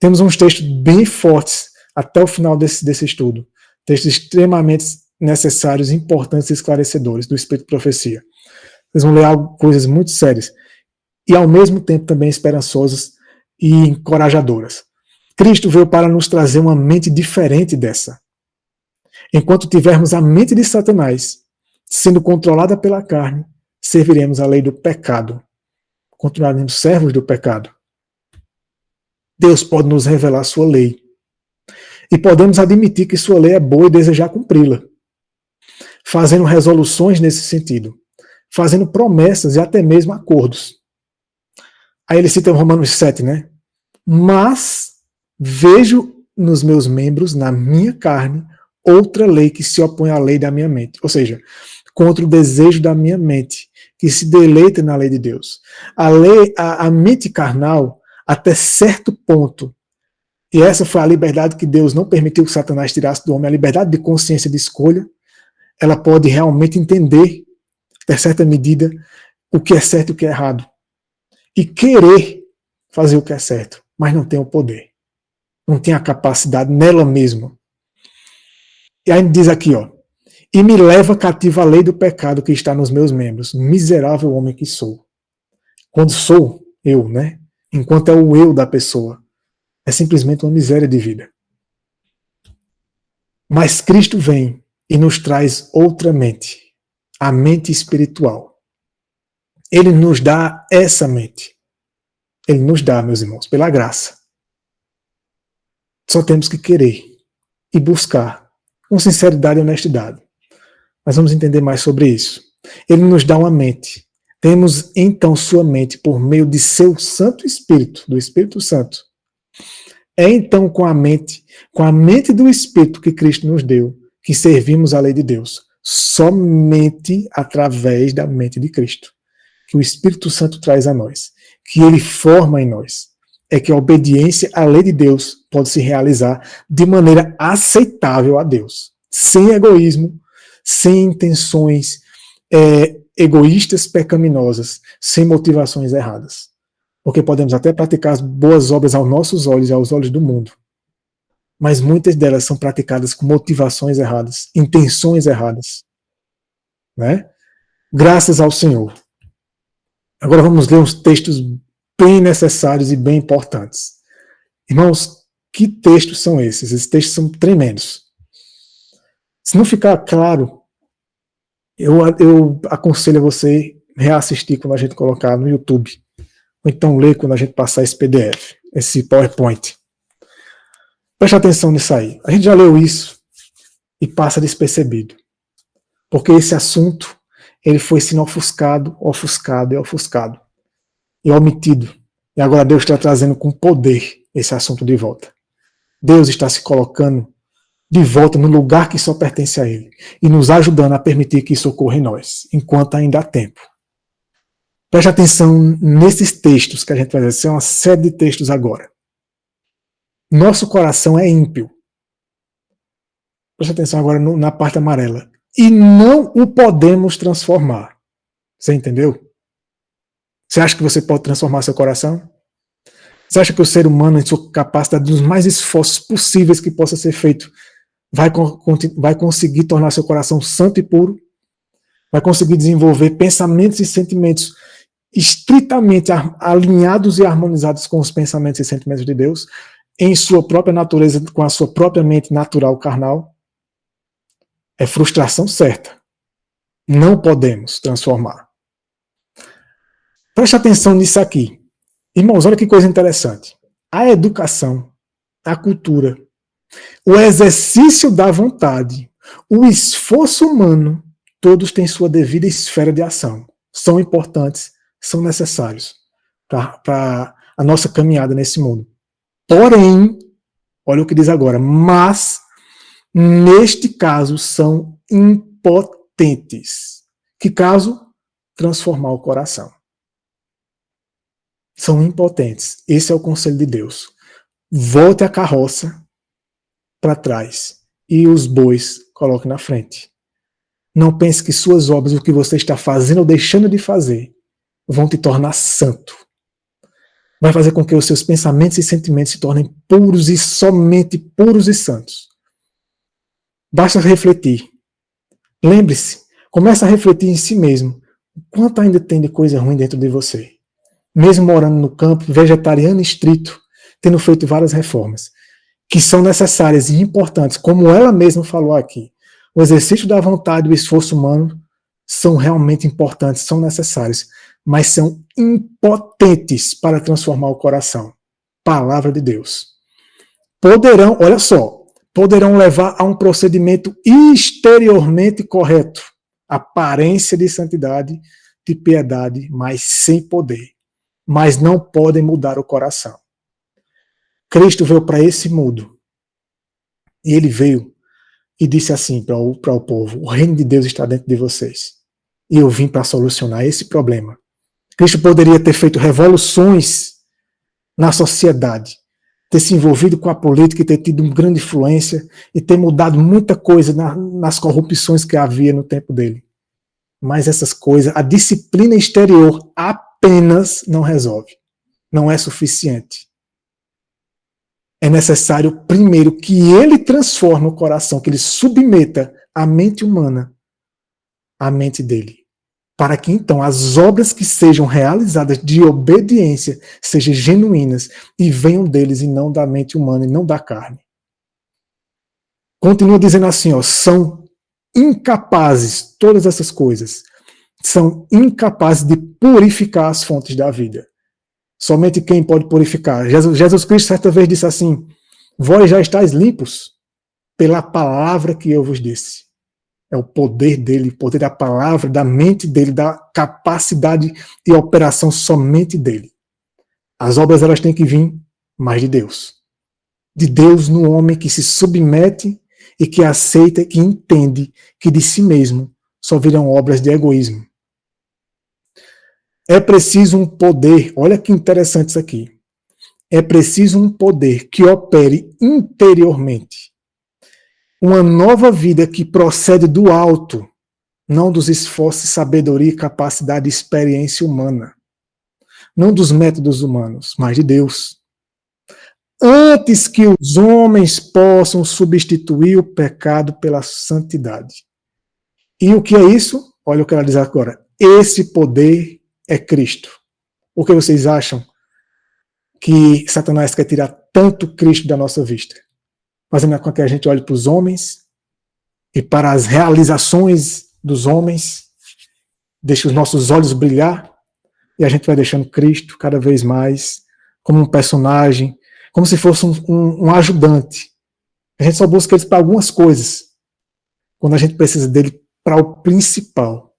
Temos uns textos bem fortes até o final desse estudo. Textos extremamente necessários, importantes e esclarecedores do Espírito de Profecia. Vocês vão ler coisas muito sérias e ao mesmo tempo também esperançosas e encorajadoras. Cristo veio para nos trazer uma mente diferente dessa. Enquanto tivermos a mente de Satanás sendo controlada pela carne, serviremos a lei do pecado. Continuaremos servos do pecado. Deus pode nos revelar sua lei. E podemos admitir que sua lei é boa e desejar cumpri-la. Fazendo resoluções nesse sentido. Fazendo promessas e até mesmo acordos. Aí ele cita em Romanos 7, né? Mas vejo nos meus membros, na minha carne, outra lei que se opõe à lei da minha mente. Ou seja, contra o desejo da minha mente, que se deleita na lei de Deus. A mente carnal, até certo ponto, e essa foi a liberdade que Deus não permitiu que Satanás tirasse do homem, a liberdade de consciência de escolha, ela pode realmente entender, até certa medida, o que é certo e o que é errado. E querer fazer o que é certo, mas não tem o poder. Não tem a capacidade nela mesma. E aí diz aqui, ó, e me leva cativo à lei do pecado que está nos meus membros, miserável homem que sou. Quando sou eu, né? Enquanto é o eu da pessoa, é simplesmente uma miséria de vida. Mas Cristo vem e nos traz outra mente, a mente espiritual. Ele nos dá essa mente. Ele nos dá, meus irmãos, pela graça. Só temos que querer e buscar com sinceridade e honestidade. Mas vamos entender mais sobre isso. Ele nos dá uma mente. Temos então sua mente por meio de seu Santo Espírito, do Espírito Santo. É então com a mente do Espírito que Cristo nos deu, que servimos a lei de Deus. Somente através da mente de Cristo. Que o Espírito Santo traz a nós. Que ele forma em nós. É que a obediência à lei de Deus pode se realizar de maneira aceitável a Deus. Sem egoísmo, sem intenções egoístas, pecaminosas, sem motivações erradas. Porque podemos até praticar as boas obras aos nossos olhos e aos olhos do mundo. Mas muitas delas são praticadas com motivações erradas, intenções erradas. Né? Graças ao Senhor. Agora vamos ler uns textos bem necessários e bem importantes. Irmãos, que textos são esses? Esses textos são tremendos. Se não ficar claro, eu aconselho a você reassistir quando a gente colocar no YouTube. Ou então ler quando a gente passar esse PDF, esse PowerPoint. Preste atenção nisso aí. A gente já leu isso e passa despercebido. Porque esse assunto, ele foi sendo ofuscado e omitido. E agora Deus está trazendo com poder esse assunto de volta. Deus está se colocando de volta no lugar que só pertence a Ele e nos ajudando a permitir que isso ocorra em nós, enquanto ainda há tempo. Preste atenção nesses textos que a gente vai ver. São uma série de textos agora. Nosso coração é ímpio. Preste atenção agora na parte amarela. E não o podemos transformar. Você entendeu? Você acha que você pode transformar seu coração? Você acha que o ser humano, em sua capacidade, dos mais esforços possíveis que possa ser feito, vai conseguir tornar seu coração santo e puro? Vai conseguir desenvolver pensamentos e sentimentos estritamente alinhados e harmonizados com os pensamentos e sentimentos de Deus, em sua própria natureza, com a sua própria mente natural carnal, é frustração certa. Não podemos transformar. Preste atenção nisso aqui. Irmãos, olha que coisa interessante. A educação, a cultura, o exercício da vontade, o esforço humano, todos têm sua devida esfera de ação. São importantes, são necessários para a nossa caminhada nesse mundo. Porém, olha o que diz agora, mas neste caso são impotentes. Que caso? Transformar o coração. São impotentes. Esse é o conselho de Deus. Volte a carroça para trás e os bois coloque na frente. Não pense que suas obras, o que você está fazendo ou deixando de fazer, vão te tornar santo. Vai fazer com que os seus pensamentos e sentimentos se tornem puros e somente puros e santos. Basta refletir. Lembre-se, comece a refletir em si mesmo. O quanto ainda tem de coisa ruim dentro de você. Mesmo morando no campo, vegetariano estrito, tendo feito várias reformas, que são necessárias e importantes, como ela mesma falou aqui. O exercício da vontade e o esforço humano são realmente importantes, são necessários, mas são impotentes para transformar o coração. Palavra de Deus. Poderão, olha só, poderão levar a um procedimento exteriormente correto, aparência de santidade, de piedade, mas sem poder. Mas não podem mudar o coração. Cristo veio para esse mundo. E ele veio e disse assim para o povo: o reino de Deus está dentro de vocês. E eu vim para solucionar esse problema. Cristo poderia ter feito revoluções na sociedade, ter se envolvido com a política e ter tido uma grande influência e ter mudado muita coisa nas corrupções que havia no tempo dele. Mas essas coisas, a disciplina exterior apenas não resolve. Não é suficiente. É necessário, primeiro, que ele transforme o coração, que ele submeta a mente humana à mente dele. Para que, então, as obras que sejam realizadas de obediência sejam genuínas e venham deles e não da mente humana e não da carne. Continua dizendo assim, ó, são incapazes, todas essas coisas, são incapazes de purificar as fontes da vida. Somente quem pode purificar? Jesus Cristo certa vez disse assim: vós já estáis limpos pela palavra que eu vos disse. É o poder dele, o poder da palavra, da mente dele, da capacidade de operação somente dele. As obras elas têm que vir mais de Deus. De Deus no homem que se submete e que aceita, que entende que de si mesmo só virão obras de egoísmo. É preciso um poder, olha que interessante isso aqui. É preciso um poder que opere interiormente. Uma nova vida que procede do alto, não dos esforços, sabedoria, capacidade e experiência humana. Não dos métodos humanos, mas de Deus. Antes que os homens possam substituir o pecado pela santidade. E o que é isso? Olha o que ela diz agora. Esse poder é Cristo. Por que vocês acham que Satanás quer tirar tanto Cristo da nossa vista? Fazendo com que a gente olhe para os homens e para as realizações dos homens, deixe os nossos olhos brilhar e a gente vai deixando Cristo cada vez mais como um personagem, como se fosse um ajudante. A gente só busca ele para algumas coisas, quando a gente precisa dele para o principal,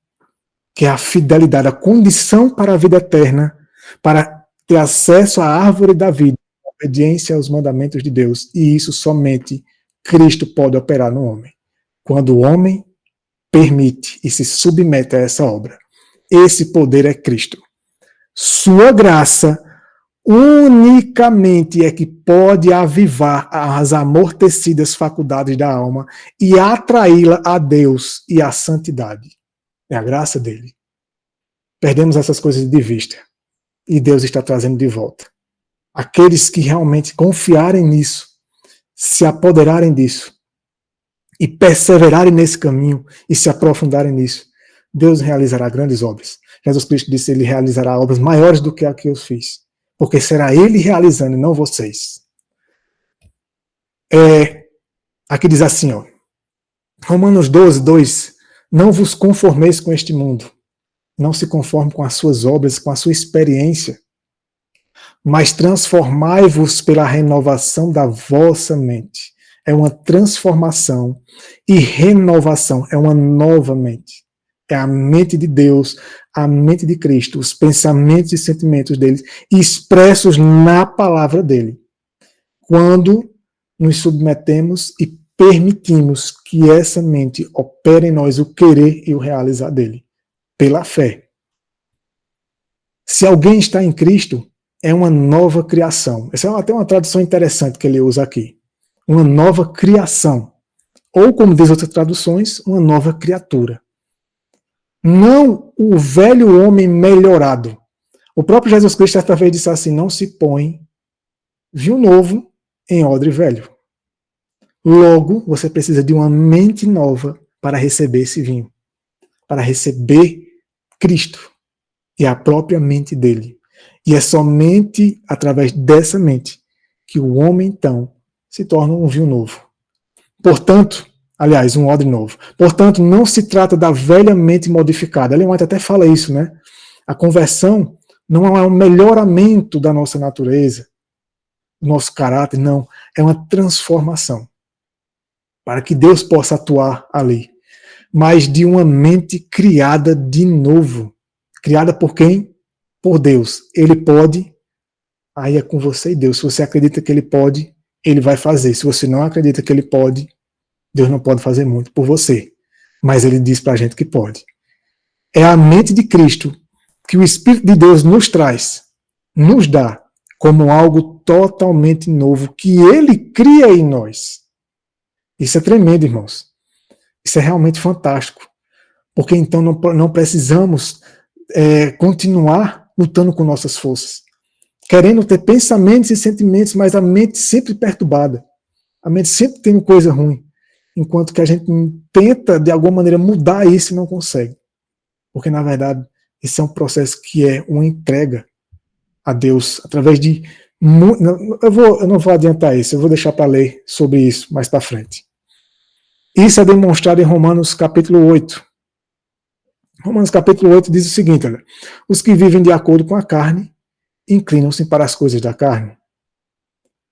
que é a fidelidade, a condição para a vida eterna, para ter acesso à árvore da vida, a obediência aos mandamentos de Deus. E isso somente Cristo pode operar no homem. Quando o homem permite e se submete a essa obra. Esse poder é Cristo. Sua graça unicamente é que pode avivar as amortecidas faculdades da alma e atraí-la a Deus e à santidade. É a graça dele. Perdemos essas coisas de vista. E Deus está trazendo de volta. Aqueles que realmente confiarem nisso, se apoderarem disso, e perseverarem nesse caminho, e se aprofundarem nisso, Deus realizará grandes obras. Jesus Cristo disse que ele realizará obras maiores do que a que eu fiz, porque será ele realizando e não vocês. Aqui diz assim, ó, Romanos 12, 2, não vos conformeis com este mundo, não se conforme com as suas obras, com a sua experiência, mas transformai-vos pela renovação da vossa mente. É uma transformação e renovação, é uma nova mente. É a mente de Deus, a mente de Cristo, os pensamentos e sentimentos dele expressos na palavra dele. Quando nos submetemos e permitimos que essa mente opere em nós o querer e o realizar dele, pela fé. Se alguém está em Cristo, é uma nova criação. Essa é até uma tradução interessante que ele usa aqui. Uma nova criação. Ou, como diz outras traduções, uma nova criatura. Não o velho homem melhorado. O próprio Jesus Cristo, certa vez, disse assim, não se põe vinho novo em odre velho. Logo, você precisa de uma mente nova para receber esse vinho. Para receber Cristo e a própria mente dele. E é somente através dessa mente que o homem, então, se torna um vinho novo. Portanto, aliás, um odre novo. Portanto, não se trata da velha mente modificada. Ellen White até fala isso, né? A conversão não é um melhoramento da nossa natureza, do nosso caráter, não. É uma transformação para que Deus possa atuar ali. Mas de uma mente criada de novo. Criada por quem? Por Deus. Ele pode, aí é com você e Deus. Se você acredita que ele pode, ele vai fazer. Se você não acredita que ele pode, Deus não pode fazer muito por você. Mas ele diz pra gente que pode. É a mente de Cristo que o Espírito de Deus nos traz, nos dá, como algo totalmente novo, que ele cria em nós. Isso é tremendo, irmãos. Isso é realmente fantástico. Porque então não precisamos continuar lutando com nossas forças. Querendo ter pensamentos e sentimentos, mas a mente sempre perturbada. A mente sempre tendo coisa ruim. Enquanto que a gente tenta, de alguma maneira, mudar isso e não consegue. Porque, na verdade, esse é um processo que é uma entrega a Deus, através de... Eu não vou adiantar isso, eu vou deixar para ler sobre isso mais para frente. Isso é demonstrado em Romanos capítulo 8. Romanos capítulo 8 diz o seguinte, olha, os que vivem de acordo com a carne, inclinam-se para as coisas da carne.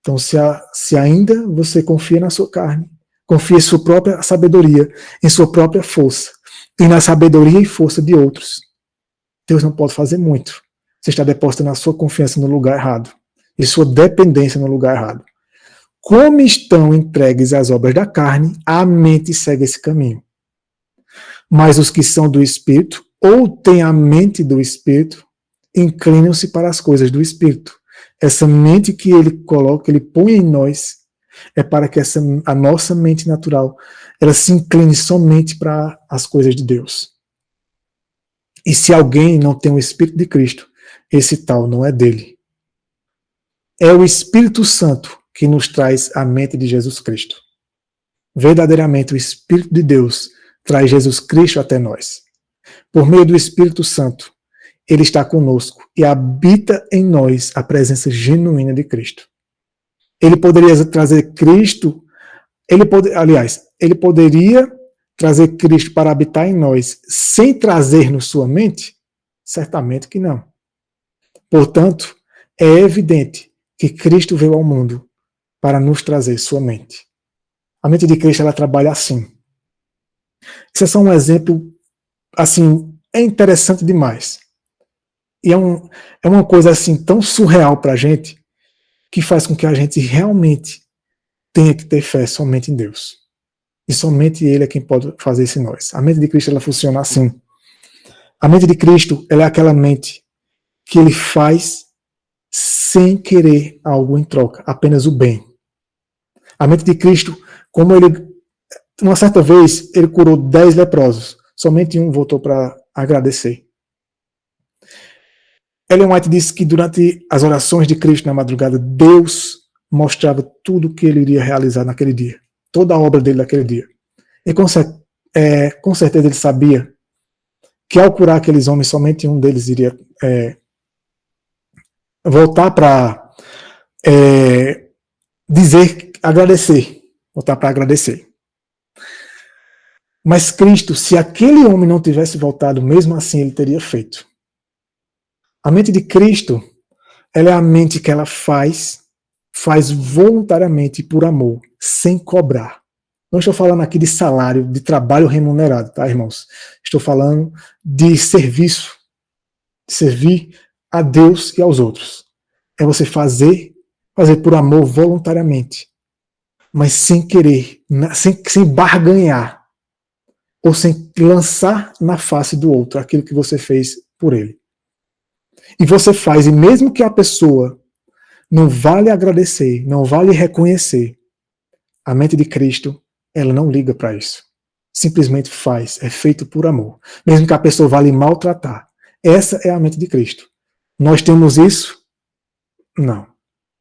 Então, se ainda você confia na sua carne, confia em sua própria sabedoria, em sua própria força, e na sabedoria e força de outros, Deus não pode fazer muito. Você está depositando a sua confiança no lugar errado, e sua dependência no lugar errado. Como estão entregues às obras da carne, a mente segue esse caminho. Mas os que são do Espírito, ou têm a mente do Espírito, inclinam-se para as coisas do Espírito. Essa mente que ele coloca, ele põe em nós, é para que a nossa mente natural, ela se incline somente para as coisas de Deus. E se alguém não tem o Espírito de Cristo, esse tal não é dele. É o Espírito Santo que nos traz a mente de Jesus Cristo. Verdadeiramente, o Espírito de Deus traz Jesus Cristo até nós. Por meio do Espírito Santo, ele está conosco e habita em nós a presença genuína de Cristo. Ele poderia trazer Cristo, ele poderia trazer Cristo para habitar em nós sem trazer-nos sua mente? Certamente que não. Portanto, é evidente que Cristo veio ao mundo para nos trazer sua mente. A mente de Cristo, ela trabalha assim. Isso é só um exemplo, assim, é interessante demais. E é uma coisa assim tão surreal para a gente, que faz com que a gente realmente tenha que ter fé somente em Deus. E somente Ele é quem pode fazer isso em nós. A mente de Cristo, ela funciona assim. A mente de Cristo, ela é aquela mente que Ele faz sem querer algo em troca, apenas o bem. A mente de Cristo, como Ele, uma certa vez, Ele curou 10 leprosos. Somente um voltou para agradecer. Ellen White disse que durante as orações de Cristo na madrugada, Deus mostrava tudo o que ele iria realizar naquele dia. Toda a obra dele naquele dia. E com certeza ele sabia que ao curar aqueles homens, somente um deles iria voltar para voltar para agradecer. Mas Cristo, se aquele homem não tivesse voltado, mesmo assim ele teria feito. A mente de Cristo, ela é a mente que ela faz voluntariamente por amor, sem cobrar. Não estou falando aqui de salário, de trabalho remunerado, tá, irmãos? Estou falando de serviço, de servir a Deus e aos outros. É você fazer por amor voluntariamente, mas sem querer, sem barganhar, ou sem lançar na face do outro aquilo que você fez por ele. E você faz, e mesmo que a pessoa não vá lhe agradecer, não vá lhe reconhecer, a mente de Cristo, ela não liga para isso. Simplesmente faz, é feito por amor. Mesmo que a pessoa vá lhe maltratar. Essa é a mente de Cristo. Nós temos isso? Não,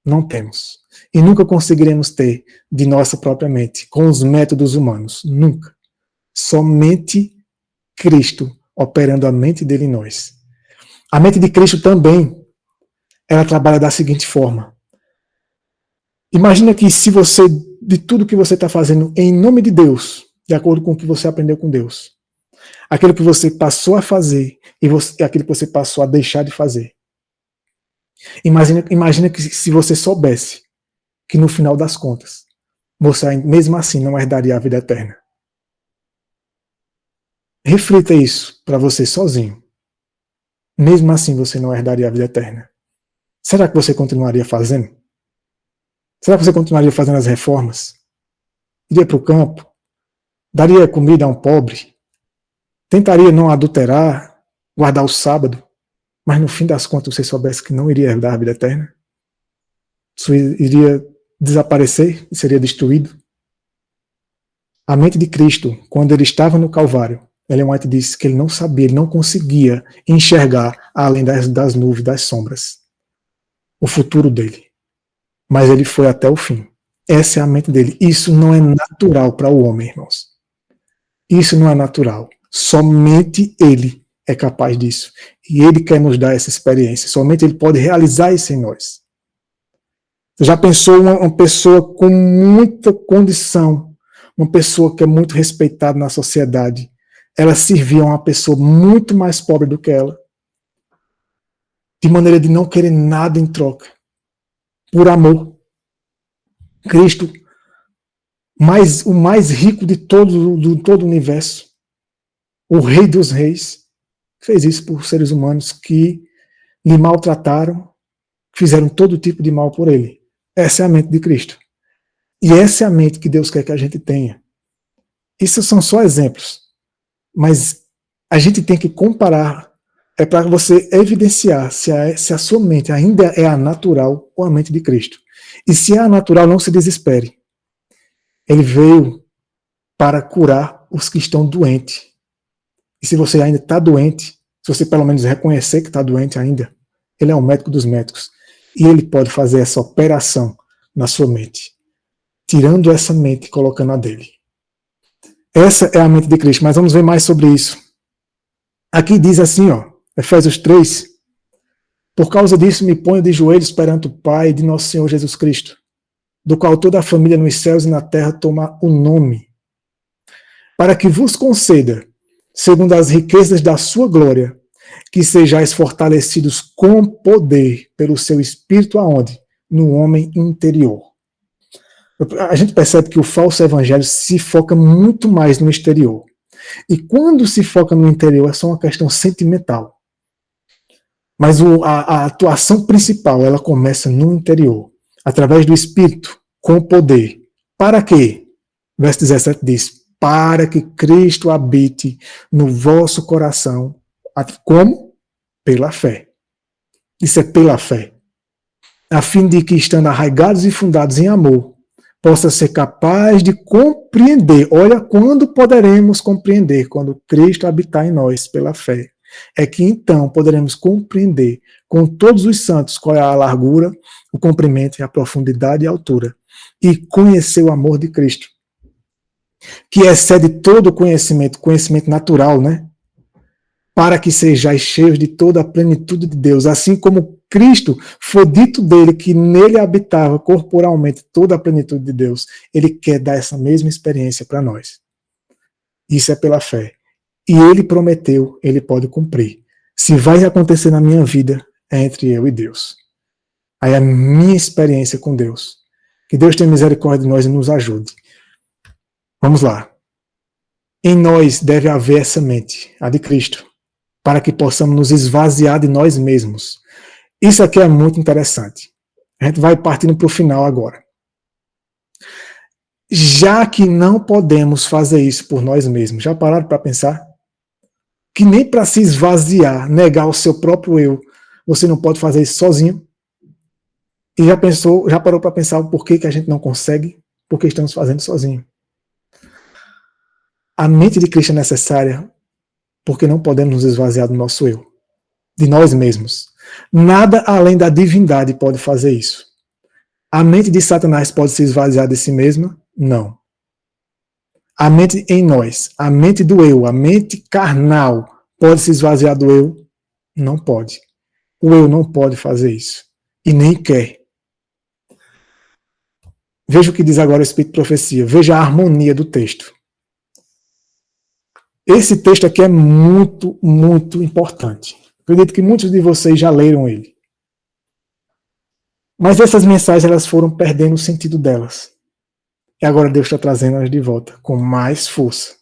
não temos. E nunca conseguiremos ter de nossa própria mente, com os métodos humanos. Nunca. Somente Cristo operando a mente dele em nós. A mente de Cristo também, ela trabalha da seguinte forma. Imagina que se você, de tudo que você está fazendo em nome de Deus, de acordo com o que você aprendeu com Deus, aquilo que você passou a fazer e aquilo que você passou a deixar de fazer. Imagina que se você soubesse que no final das contas, você mesmo assim não herdaria a vida eterna. Reflita isso para você sozinho. Mesmo assim você não herdaria a vida eterna. Será que você continuaria fazendo? Será que você continuaria fazendo as reformas? Iria para o campo? Daria comida a um pobre? Tentaria não adulterar? Guardar o sábado? Mas no fim das contas você soubesse que não iria herdar a vida eterna? Isso iria desaparecer e seria destruído? A mente de Cristo, quando ele estava no Calvário, Ellen White disse que ele não sabia, ele não conseguia enxergar além das nuvens, das sombras, o futuro dele. Mas ele foi até o fim. Essa é a mente dele. Isso não é natural para o homem, irmãos. Isso não é natural. Somente ele é capaz disso. E ele quer nos dar essa experiência. Somente ele pode realizar isso em nós. Você já pensou uma pessoa com muita condição, uma pessoa que é muito respeitada na sociedade, ela servia a uma pessoa muito mais pobre do que ela, de maneira de não querer nada em troca, por amor. Cristo, o mais rico de todo o universo, o Rei dos Reis, fez isso por seres humanos que lhe maltrataram, fizeram todo tipo de mal por ele. Essa é a mente de Cristo. E essa é a mente que Deus quer que a gente tenha. Isso são só exemplos. Mas a gente tem que comparar, é para você evidenciar se a sua mente ainda é a natural ou a mente de Cristo. E se é a natural, não se desespere. Ele veio para curar os que estão doentes. E se você ainda está doente, se você pelo menos reconhecer que está doente ainda, ele é o médico dos médicos. E ele pode fazer essa operação na sua mente, tirando essa mente e colocando a dele. Essa é a mente de Cristo, mas vamos ver mais sobre isso. Aqui diz assim, Efésios 3, por causa disso me ponho de joelhos perante o Pai de nosso Senhor Jesus Cristo, do qual toda a família nos céus e na terra toma o nome, para que vos conceda, segundo as riquezas da sua glória, que sejais fortalecidos com poder pelo seu Espírito aonde? No homem interior. A gente percebe que o falso evangelho se foca muito mais no exterior. E quando se foca no interior é só uma questão sentimental. Mas a atuação principal, ela começa no interior, através do Espírito, com poder. Para quê? Verso 17 diz, para que Cristo habite no vosso coração. Como? Pela fé. Isso é pela fé. A fim de que, estando arraigados e fundados em amor, possa ser capaz de compreender. Olha, quando poderemos compreender? Quando Cristo habitar em nós pela fé. É que então poderemos compreender com todos os santos qual é a largura, o comprimento, a profundidade e a altura. E conhecer o amor de Cristo, que excede todo o conhecimento natural, né? para que sejais cheios de toda a plenitude de Deus, assim como Cristo foi dito dele que nele habitava corporalmente toda a plenitude de Deus. Ele quer dar essa mesma experiência para nós. Isso é pela fé. E ele prometeu, ele pode cumprir. Se vai acontecer na minha vida, é entre eu e Deus. Aí a minha experiência com Deus. Que Deus tenha misericórdia de nós e nos ajude. Vamos lá. Em nós deve haver essa mente, a de Cristo, para que possamos nos esvaziar de nós mesmos. Isso aqui é muito interessante. A gente vai partindo para o final agora. Já que não podemos fazer isso por nós mesmos, já pararam para pensar? Que nem para se esvaziar, negar o seu próprio eu, você não pode fazer isso sozinho? E já parou para pensar o porquê que a gente não consegue? Porque estamos fazendo sozinho. A mente de Cristo é necessária porque não podemos nos esvaziar do nosso eu, de nós mesmos. Nada além da divindade pode fazer isso. A mente de Satanás pode se esvaziar de si mesma? Não. A mente em nós, a mente do eu, a mente carnal, pode se esvaziar do eu? Não pode. O eu não pode fazer isso. E nem quer. Veja o que diz agora o Espírito de Profecia. Veja a harmonia do texto. Esse texto aqui é muito, muito importante. Acredito que muitos de vocês já leram ele. Mas essas mensagens elas foram perdendo o sentido delas. E agora Deus está trazendo elas de volta com mais força.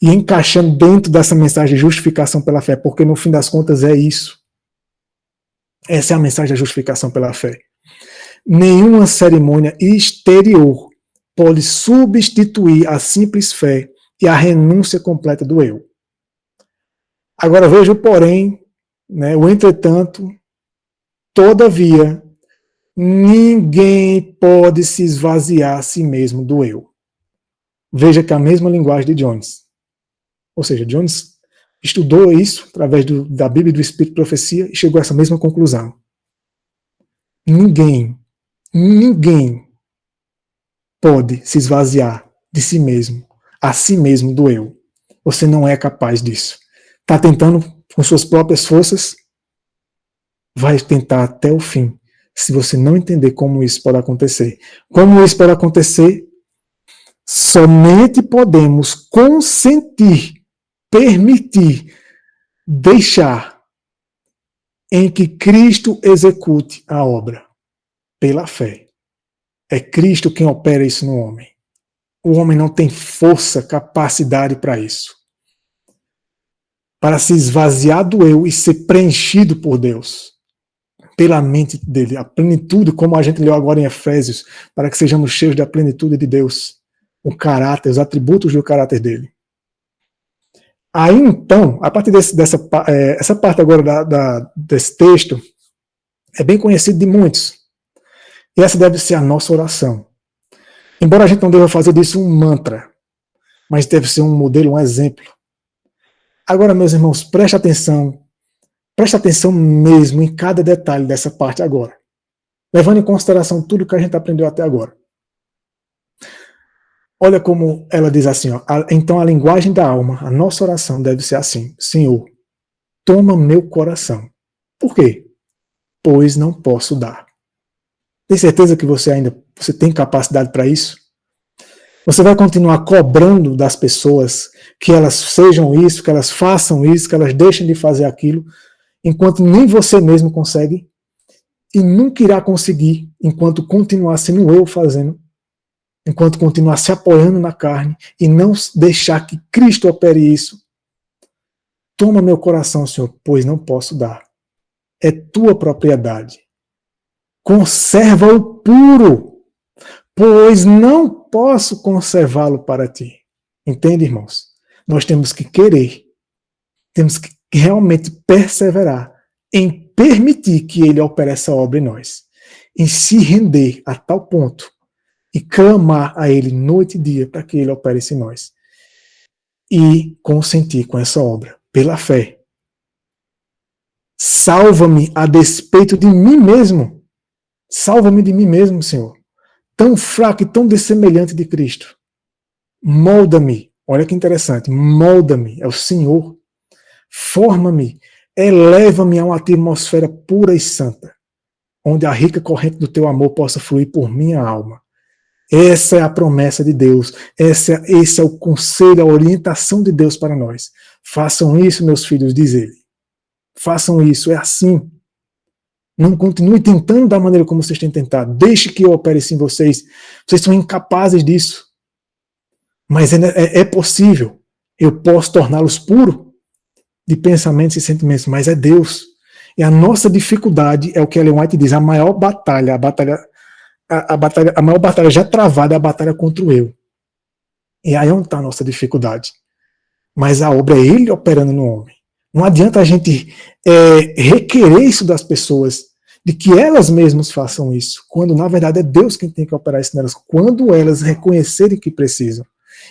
E encaixando dentro dessa mensagem de justificação pela fé, porque no fim das contas é isso. Essa é a mensagem da justificação pela fé. Nenhuma cerimônia exterior pode substituir a simples fé e a renúncia completa do eu. Agora veja o porém, né, o entretanto, todavia, ninguém pode se esvaziar a si mesmo do eu. Veja que é a mesma linguagem de Jones. Ou seja, Jones estudou isso através da Bíblia e do Espírito de Profecia e chegou a essa mesma conclusão. Ninguém pode se esvaziar de si mesmo, a si mesmo do eu. Você não é capaz disso. Está tentando com suas próprias forças? Vai tentar até o fim. Se você não entender como isso pode acontecer. Como isso pode acontecer? Somente podemos consentir, permitir, deixar em que Cristo execute a obra pela fé. É Cristo quem opera isso no homem. O homem não tem força, capacidade para isso. Para se esvaziar do eu e ser preenchido por Deus. Pela mente dele, a plenitude, como a gente leu agora em Efésios, para que sejamos cheios da plenitude de Deus, o caráter, os atributos do caráter dele. Aí então, a partir essa parte agora desse texto, é bem conhecido de muitos. E essa deve ser a nossa oração. Embora a gente não deva fazer disso um mantra, mas deve ser um modelo, um exemplo. Agora, meus irmãos, preste atenção mesmo em cada detalhe dessa parte agora, levando em consideração tudo que a gente aprendeu até agora. Olha como ela diz assim, ó, então a linguagem da alma, a nossa oração deve ser assim: Senhor, toma meu coração. Por quê? Pois não posso dar. Tem certeza que você tem capacidade para isso? Você vai continuar cobrando das pessoas que elas sejam isso, que elas façam isso, que elas deixem de fazer aquilo, enquanto nem você mesmo consegue, e nunca irá conseguir enquanto continuar sendo eu fazendo, enquanto continuar se apoiando na carne e não deixar que Cristo opere isso. Toma meu coração, Senhor, pois não posso dar. É tua propriedade. Conserva-o puro, pois não posso conservá-lo para ti. Entende, irmãos? Nós temos que querer, temos que realmente perseverar em permitir que ele opere essa obra em nós, em se render a tal ponto e clamar a ele noite e dia para que ele opere isso em nós e consentir com essa obra, pela fé. Salva-me a despeito de mim mesmo. Salva-me de mim mesmo, Senhor. Tão fraco e tão dessemelhante de Cristo. Molda-me. Olha que interessante. Molda-me. É o Senhor. Forma-me, eleva-me a uma atmosfera pura e santa, onde a rica corrente do teu amor possa fluir por minha alma. Essa é a promessa de Deus, esse é o conselho, a orientação de Deus para nós. Façam isso, meus filhos, diz ele. Façam isso, é assim. Não continue tentando da maneira como vocês têm tentado. Deixe que eu opere isso em vocês. Vocês são incapazes disso. Mas é possível. Eu posso torná-los puros de pensamentos e sentimentos, mas é Deus. E a nossa dificuldade é o que Ellen White diz, a maior batalha, a maior batalha já travada é a batalha contra o eu. E aí é onde está a nossa dificuldade. Mas a obra é ele operando no homem. Não adianta a gente requerer isso das pessoas, de que elas mesmas façam isso, quando na verdade é Deus quem tem que operar isso nelas, quando elas reconhecerem que precisam,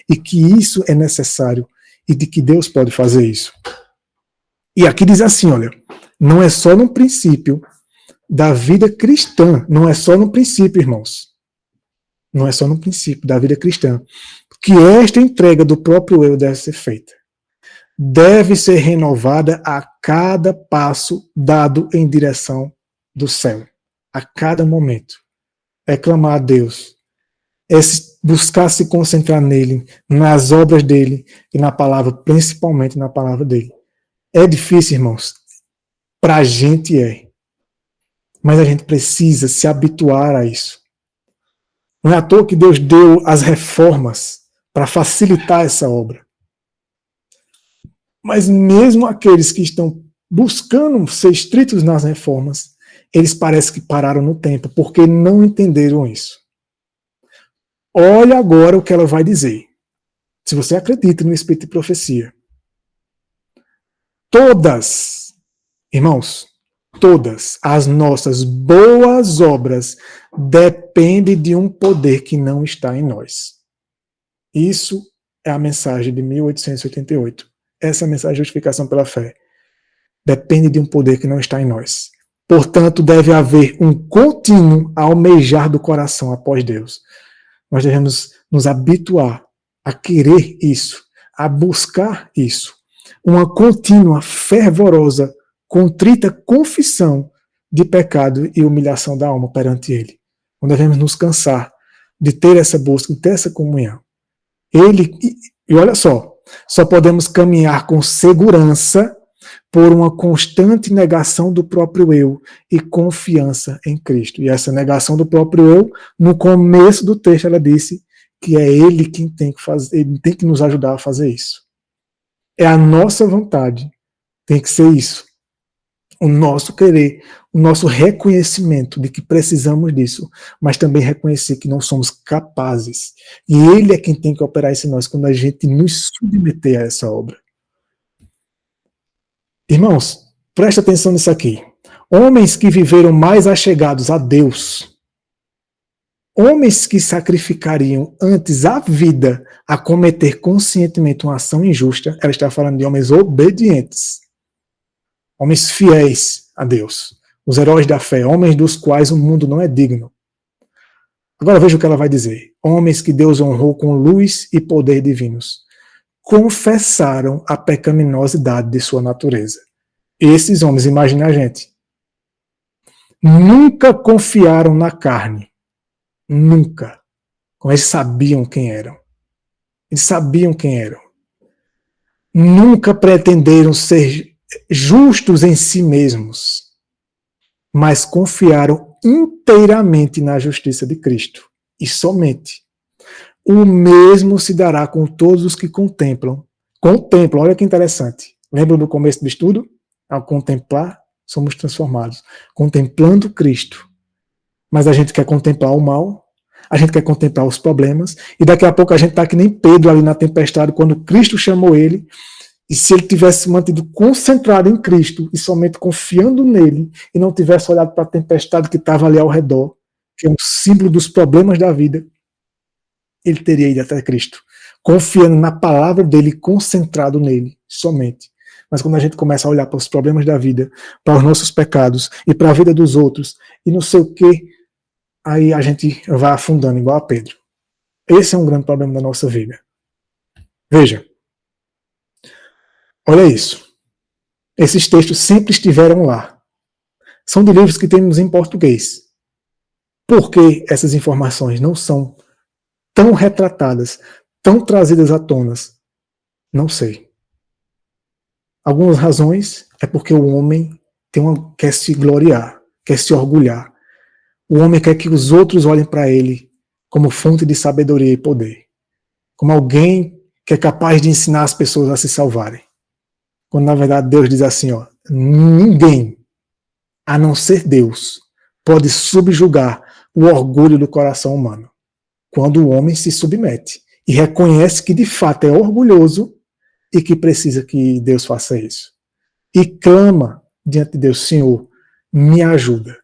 e que isso é necessário, e de que Deus pode fazer isso. E aqui diz assim, olha, não é só no princípio da vida cristã, não é só no princípio, irmãos, não é só no princípio da vida cristã, que esta entrega do próprio eu deve ser feita. Deve ser renovada a cada passo dado em direção do céu. A cada momento. É clamar a Deus. É buscar se concentrar nele, nas obras dele e na palavra, principalmente na palavra dele. É difícil, irmãos. Para a gente é. Mas a gente precisa se habituar a isso. Não é à toa que Deus deu as reformas para facilitar essa obra. Mas mesmo aqueles que estão buscando ser estritos nas reformas, eles parecem que pararam no tempo, porque não entenderam isso. Olha agora o que ela vai dizer. Se você acredita no Espírito de Profecia. Todas, irmãos, todas as nossas boas obras dependem de um poder que não está em nós. Isso é a mensagem de 1888. Essa é a mensagem de justificação pela fé. Depende de um poder que não está em nós. Portanto, deve haver um contínuo almejar do coração após Deus. Nós devemos nos habituar a querer isso, a buscar isso. Uma contínua, fervorosa, contrita confissão de pecado e humilhação da alma perante Ele. Não devemos nos cansar de ter essa busca, de ter essa comunhão. E olha só podemos caminhar com segurança por uma constante negação do próprio eu e confiança em Cristo. E essa negação do próprio eu, no começo do texto ela disse que é Ele quem tem que fazer, Ele tem que nos ajudar a fazer isso. É a nossa vontade, tem que ser isso. O nosso querer, o nosso reconhecimento de que precisamos disso, mas também reconhecer que não somos capazes. E Ele é quem tem que operar isso em nós quando a gente nos submeter a essa obra. Irmãos, presta atenção nisso aqui. Homens que viveram mais achegados a Deus, homens que sacrificariam antes a vida a cometer conscientemente uma ação injusta, ela está falando de homens obedientes, homens fiéis a Deus, os heróis da fé, homens dos quais o mundo não é digno. Agora veja o que ela vai dizer. Homens que Deus honrou com luz e poder divinos, confessaram a pecaminosidade de sua natureza. Esses homens, imagina a gente, nunca confiaram na carne. Nunca. Eles sabiam quem eram. Eles sabiam quem eram. Nunca pretenderam ser justos em si mesmos, mas confiaram inteiramente na justiça de Cristo. E somente. O mesmo se dará com todos os que contemplam. Contemplam, olha que interessante. Lembra do começo do estudo? Ao contemplar, somos transformados. Contemplando Cristo. Mas a gente quer contemplar o mal, a gente quer contemplar os problemas, e daqui a pouco a gente está que nem Pedro ali na tempestade, quando Cristo chamou ele, e se ele tivesse mantido concentrado em Cristo, e somente confiando nele, e não tivesse olhado para a tempestade que estava ali ao redor, que é um símbolo dos problemas da vida, ele teria ido até Cristo, confiando na palavra dele, concentrado nele, somente. Mas quando a gente começa a olhar para os problemas da vida, para os nossos pecados, e para a vida dos outros, e não sei o que, aí a gente vai afundando igual a Pedro. Esse é um grande problema da nossa vida. Veja. Olha isso. Esses textos sempre estiveram lá. São de livros que temos em português. Por que essas informações não são tão retratadas, tão trazidas à tona? Não sei. Algumas razões é porque o homem quer se gloriar, quer se orgulhar. O homem quer que os outros olhem para ele como fonte de sabedoria e poder. Como alguém que é capaz de ensinar as pessoas a se salvarem. Quando na verdade Deus diz assim, ó, ninguém, a não ser Deus, pode subjugar o orgulho do coração humano. Quando o homem se submete e reconhece que de fato é orgulhoso e que precisa que Deus faça isso. E clama diante de Deus, Senhor, me ajuda.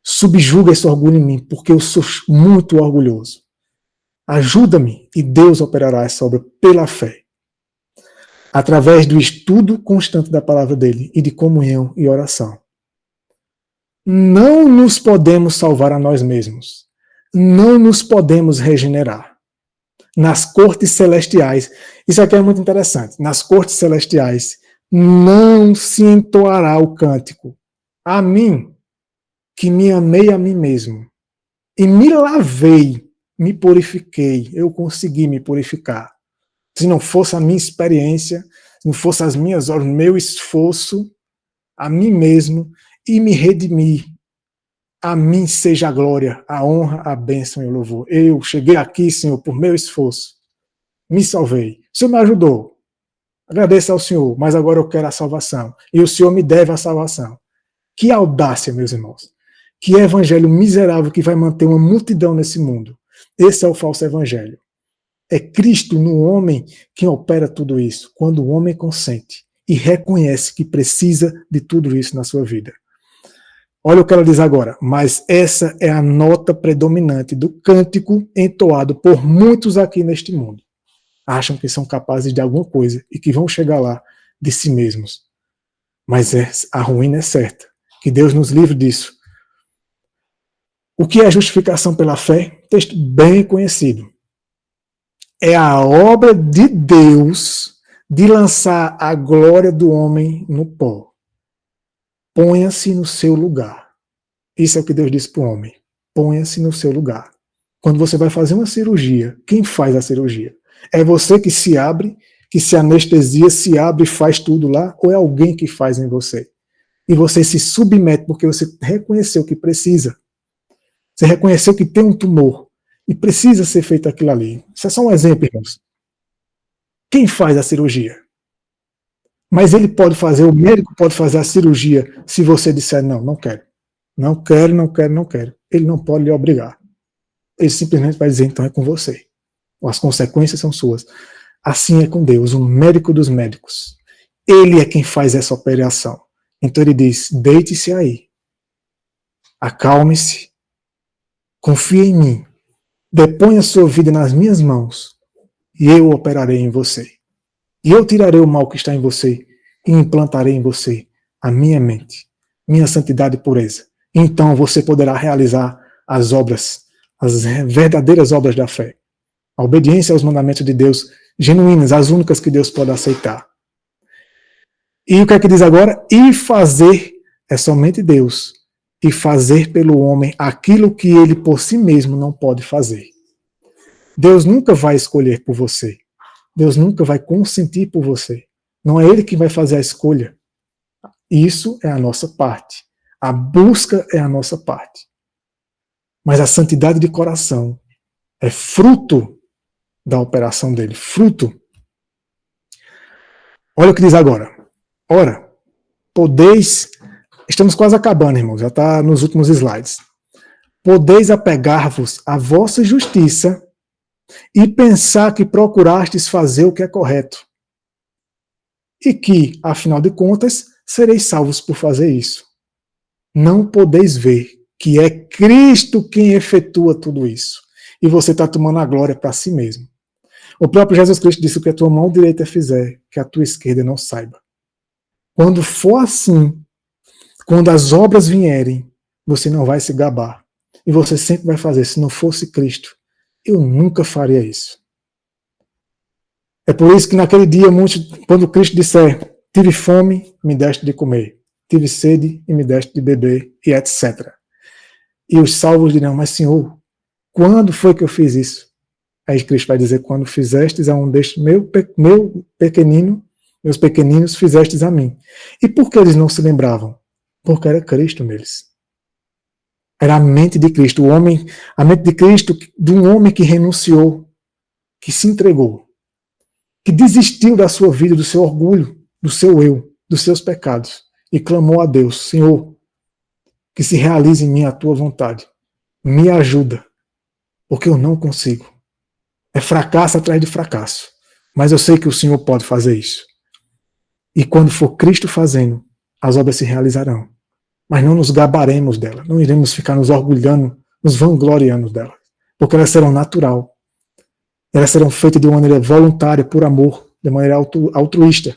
Subjuga esse orgulho em mim, porque eu sou muito orgulhoso. Ajuda-me e Deus operará essa obra pela fé. Através do estudo constante da palavra dele e de comunhão e oração. Não nos podemos salvar a nós mesmos. Não nos podemos regenerar. Nas cortes celestiais, isso aqui é muito interessante, nas cortes celestiais não se entoará o cântico a mim, que me amei a mim mesmo, e me lavei, me purifiquei, eu consegui me purificar. Se não fosse a minha experiência, se não fosse as minhas horas, meu esforço, a mim mesmo, e me redimir. A mim seja a glória, a honra, a bênção e o louvor. Eu cheguei aqui, Senhor, por meu esforço. Me salvei. O Senhor me ajudou. Agradeço ao Senhor, mas agora eu quero a salvação. E o Senhor me deve a salvação. Que audácia, meus irmãos. Que evangelho miserável que vai manter uma multidão nesse mundo. Esse é o falso evangelho. É Cristo no homem que opera tudo isso. Quando o homem consente e reconhece que precisa de tudo isso na sua vida. Olha o que ela diz agora. Mas essa é a nota predominante do cântico entoado por muitos aqui neste mundo. Acham que são capazes de alguma coisa e que vão chegar lá de si mesmos. Mas a ruína é certa. Que Deus nos livre disso. O que é justificação pela fé? Texto bem conhecido. É a obra de Deus de lançar a glória do homem no pó. Ponha-se no seu lugar. Isso é o que Deus disse para o homem. Ponha-se no seu lugar. Quando você vai fazer uma cirurgia, quem faz a cirurgia? É você que se abre, que se anestesia, se abre e faz tudo lá? Ou é alguém que faz em você? E você se submete porque você reconheceu que precisa. Você reconheceu que tem um tumor e precisa ser feito aquilo ali. Isso é só um exemplo, irmãos. Quem faz a cirurgia? Mas ele pode fazer, o médico pode fazer a cirurgia se você disser não, não quero. Não quero, não quero, não quero. Ele não pode lhe obrigar. Ele simplesmente vai dizer, então é com você. As consequências são suas. Assim é com Deus, o médico dos médicos. Ele é quem faz essa operação. Então ele diz, deite-se aí. Acalme-se. Confie em mim. Deponha sua vida nas minhas mãos. E eu operarei em você. E eu tirarei o mal que está em você e implantarei em você a minha mente, minha santidade e pureza. Então você poderá realizar as obras, as verdadeiras obras da fé. A obediência aos mandamentos de Deus, genuínas, as únicas que Deus pode aceitar. E o que é que diz agora? E fazer é somente Deus. E fazer pelo homem aquilo que ele por si mesmo não pode fazer. Deus nunca vai escolher por você. Deus nunca vai consentir por você. Não é Ele que vai fazer a escolha. Isso é a nossa parte. A busca é a nossa parte. Mas a santidade de coração é fruto da operação dele. Fruto. Olha o que diz agora. Ora, podeis... Estamos quase acabando, irmãos. Já está nos últimos slides. Podeis apegar-vos à vossa justiça e pensar que procurastes fazer o que é correto. E que, afinal de contas, sereis salvos por fazer isso. Não podeis ver que é Cristo quem efetua tudo isso. E você está tomando a glória para si mesmo. O próprio Jesus Cristo disse que a tua mão direita fizer, que a tua esquerda não saiba. Quando for assim, quando as obras vierem, você não vai se gabar. E você sempre vai fazer, se não fosse Cristo, eu nunca faria isso. É por isso que naquele dia, quando Cristo disser, Tive fome, me deste de comer. Tive sede e me deste de beber, e etc. E os salvos dirão, mas Senhor, quando foi que eu fiz isso? Aí Cristo vai dizer, quando fizestes a um destes meus pequeninos, fizestes a mim. E por que eles não se lembravam? Porque era Cristo neles. Era a mente de Cristo, a mente de Cristo, de um homem que renunciou, que se entregou, que desistiu da sua vida, do seu orgulho, do seu eu, dos seus pecados, e clamou a Deus, Senhor, que se realize em mim a tua vontade. Me ajuda, porque eu não consigo. É fracasso atrás de fracasso. Mas eu sei que o Senhor pode fazer isso. E quando for Cristo fazendo, as obras se realizarão. Mas não nos gabaremos dela. Não iremos ficar nos orgulhando, nos vangloriando dela. Porque elas serão natural. Elas serão feitas de uma maneira voluntária, por amor, de maneira altruísta.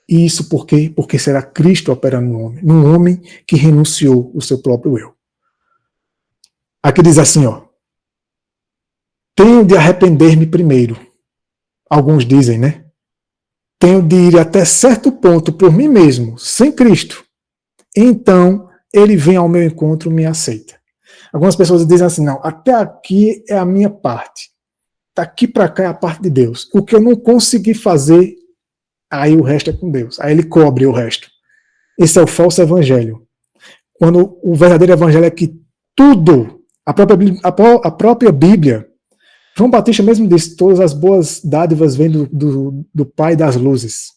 E isso por quê? Porque será Cristo operando no homem. Num homem que renunciou o seu próprio eu. Aqui diz assim, ó. Tenho de arrepender-me primeiro. Alguns dizem, né? Tenho de ir até certo ponto por mim mesmo, sem Cristo. Então, ele vem ao meu encontro e me aceita. Algumas pessoas dizem assim, não, até aqui é a minha parte. Daqui para cá é a parte de Deus. O que eu não consegui fazer, aí o resto é com Deus. Aí ele cobre o resto. Esse é o falso evangelho. Quando o verdadeiro evangelho é que tudo, a própria Bíblia, João Batista mesmo disse, todas as boas dádivas vêm do Pai das luzes.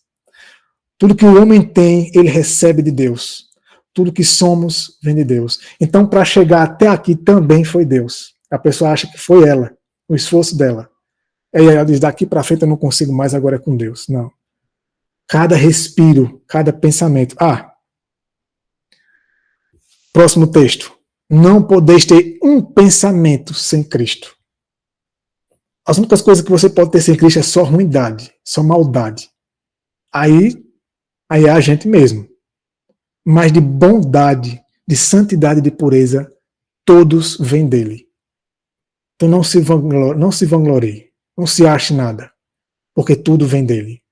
Tudo que o homem tem, ele recebe de Deus. Tudo que somos, vem de Deus. Então, para chegar até aqui, também foi Deus. A pessoa acha que foi ela, o esforço dela. Aí ela diz, daqui para frente eu não consigo mais, agora é com Deus. Não. Cada respiro, cada pensamento. Próximo texto. Não podeis ter um pensamento sem Cristo. As únicas coisas que você pode ter sem Cristo é só ruindade, só maldade. Aí é a gente mesmo. Mas de bondade, de santidade, de pureza, todos vêm dele. Então não se vanglorie, não se ache nada, porque tudo vem dele.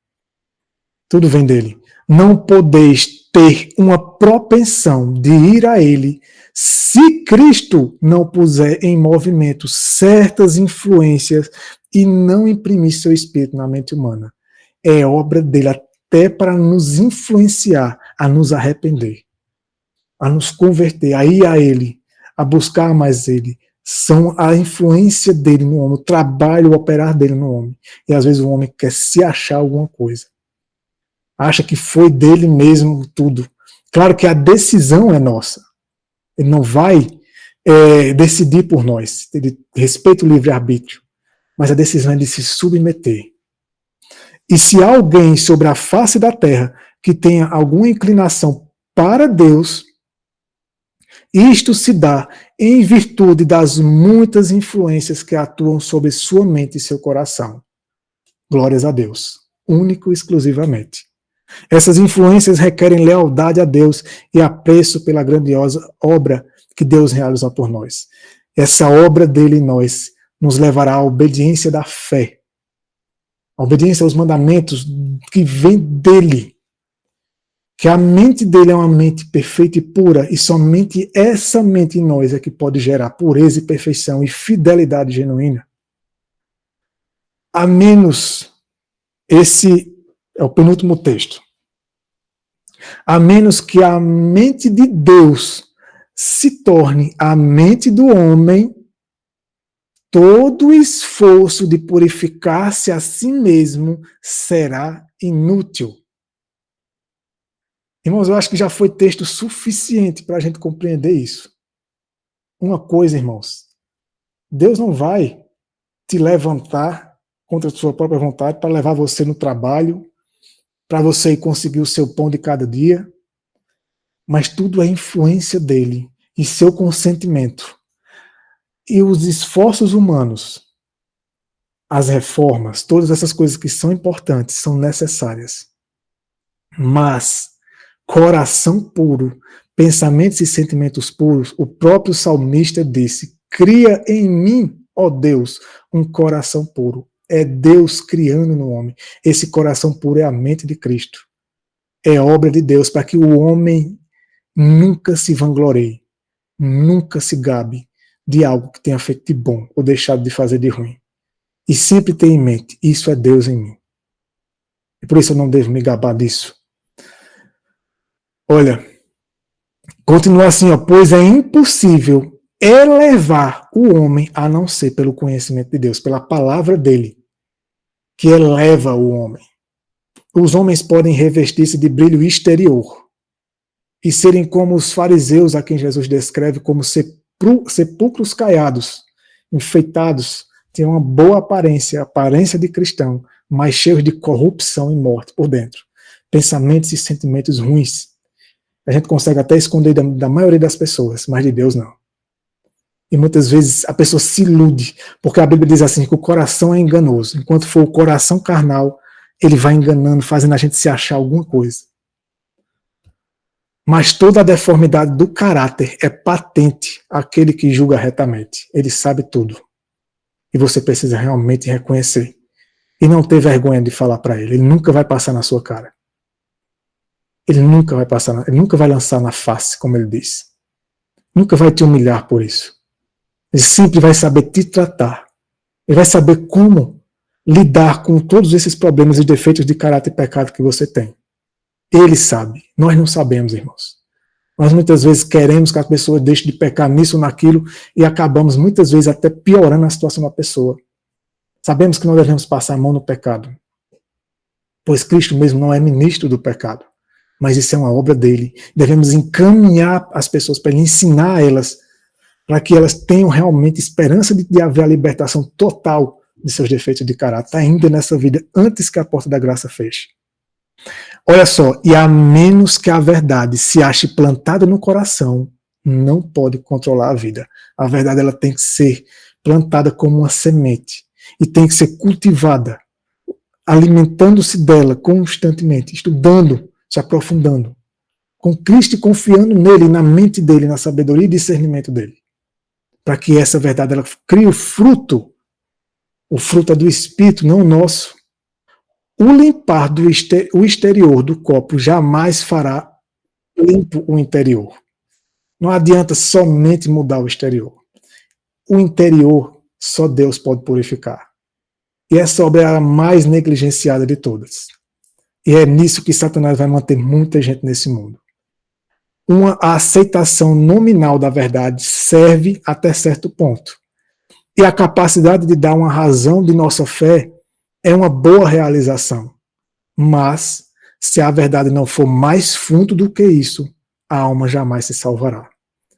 Tudo vem dele. Não podeis ter uma propensão de ir a ele se Cristo não puser em movimento certas influências e não imprimir seu espírito na mente humana. É obra dele até para nos influenciar a nos arrepender, a nos converter, a ir a ele, a buscar mais ele. São a influência dele no homem, o trabalho, o operar dele no homem. E às vezes o homem quer se achar alguma coisa. Acha que foi dele mesmo tudo. Claro que a decisão é nossa. Ele não vai decidir por nós. Ele respeita o livre-arbítrio. Mas a decisão é de se submeter. E se há alguém sobre a face da terra que tenha alguma inclinação para Deus, isto se dá em virtude das muitas influências que atuam sobre sua mente e seu coração. Glórias a Deus. Único e exclusivamente. Essas influências requerem lealdade a Deus e apreço pela grandiosa obra que Deus realizou por nós. Essa obra dele em nós nos levará à obediência da fé, a obediência aos mandamentos que vem dele, que a mente dele é uma mente perfeita e pura, e somente essa mente em nós é que pode gerar pureza e perfeição e fidelidade genuína. A menos, esse é o penúltimo texto. A menos que a mente de Deus se torne a mente do homem, todo esforço de purificar-se a si mesmo será inútil. Irmãos, eu acho que já foi texto suficiente para a gente compreender isso. Uma coisa, irmãos, Deus não vai te levantar contra a sua própria vontade para levar você no trabalho, para você ir conseguir o seu pão de cada dia, mas tudo é influência dele e seu consentimento. E os esforços humanos, as reformas, todas essas coisas que são importantes, são necessárias. Mas coração puro, pensamentos e sentimentos puros, o próprio salmista disse, cria em mim, ó Deus, um coração puro. é Deus criando no homem. Esse coração puro é a mente de Cristo. É obra de Deus para que o homem nunca se vanglorie, nunca se gabe de algo que tenha feito de bom ou deixado de fazer de ruim. E sempre tenha em mente, isso é Deus em mim. E por isso eu não devo me gabar disso. Olha, continua assim, ó, pois é impossível elevar o homem a não ser pelo conhecimento de Deus, pela palavra dele, que eleva o homem. Os homens podem revestir-se de brilho exterior e serem como os fariseus, a quem Jesus descreve como sepulcros caiados, enfeitados, tinham uma boa aparência, aparência de cristão, mas cheios de corrupção e morte por dentro. Pensamentos e sentimentos ruins. A gente consegue até esconder da maioria das pessoas, mas de Deus não. E muitas vezes a pessoa se ilude, porque a Bíblia diz assim, que o coração é enganoso. Enquanto for o coração carnal, ele vai enganando, fazendo a gente se achar alguma coisa. Mas toda a deformidade do caráter é patente àquele que julga retamente. Ele sabe tudo. E você precisa realmente reconhecer. E não ter vergonha de falar para ele. Ele nunca vai passar na sua cara. Ele nunca vai lançar na face, como ele diz. Nunca vai te humilhar por isso. Ele sempre vai saber te tratar. Ele vai saber como lidar com todos esses problemas e defeitos de caráter e pecado que você tem. Ele sabe. Nós não sabemos, irmãos. Nós muitas vezes queremos que as pessoas deixem de pecar nisso ou naquilo e acabamos muitas vezes até piorando a situação da pessoa. Sabemos que não devemos passar a mão no pecado, pois Cristo mesmo não é ministro do pecado. Mas isso é uma obra dele. Devemos encaminhar as pessoas para ele, ensinar a elas, para que elas tenham realmente esperança de haver a libertação total de seus defeitos de caráter, ainda nessa vida, antes que a porta da graça feche. Olha só, e a menos que a verdade se ache plantada no coração, não pode controlar a vida. A verdade ela tem que ser plantada como uma semente e tem que ser cultivada, alimentando-se dela constantemente, estudando, se aprofundando, com Cristo e confiando nele, na mente dele, na sabedoria e discernimento dele, para que essa verdade ela crie o fruto é do Espírito, não o nosso. O limpar o exterior do copo jamais fará limpo o interior. Não adianta somente mudar o exterior. O interior só Deus pode purificar. E essa obra é a mais negligenciada de todas. E é nisso que Satanás vai manter muita gente nesse mundo. A aceitação nominal da verdade serve até certo ponto. E a capacidade de dar uma razão de nossa fé é uma boa realização. Mas, se a verdade não for mais fundo do que isso, a alma jamais se salvará.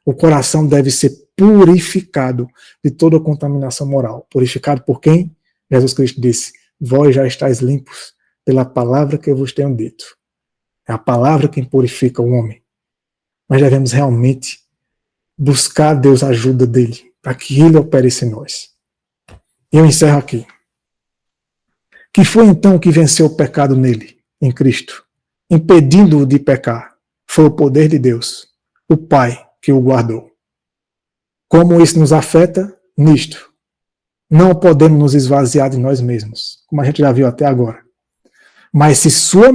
O coração deve ser purificado de toda contaminação moral. Purificado por quem? Jesus Cristo disse, vós já estáis limpos pela palavra que eu vos tenho dito. É a palavra quem purifica o homem. Mas devemos realmente buscar a Deus a ajuda dele, para que ele opere isso em nós. Eu encerro aqui. Que foi então que venceu o pecado nele, em Cristo, impedindo-o de pecar? Foi o poder de Deus, o Pai que o guardou. Como isso nos afeta? Nisto. Não podemos nos esvaziar de nós mesmos, como a gente já viu até agora. Mas sua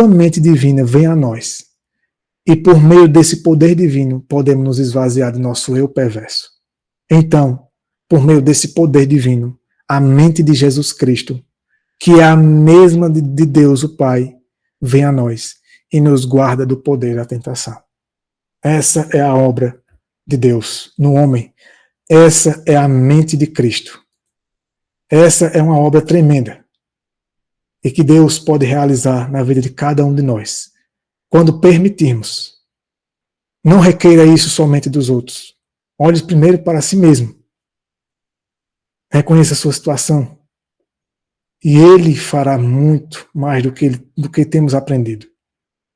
mente divina vem a nós, e por meio desse poder divino, podemos nos esvaziar de nosso eu perverso. Então, por meio desse poder divino, a mente de Jesus Cristo, que é a mesma de Deus o Pai, vem a nós e nos guarda do poder da tentação. Essa é a obra de Deus no homem. Essa é a mente de Cristo. Essa é uma obra tremenda e que Deus pode realizar na vida de cada um de nós, quando permitirmos. Não requeira isso somente dos outros. Olhe primeiro para si mesmo. Reconheça a sua situação. E Ele fará muito mais do que temos aprendido.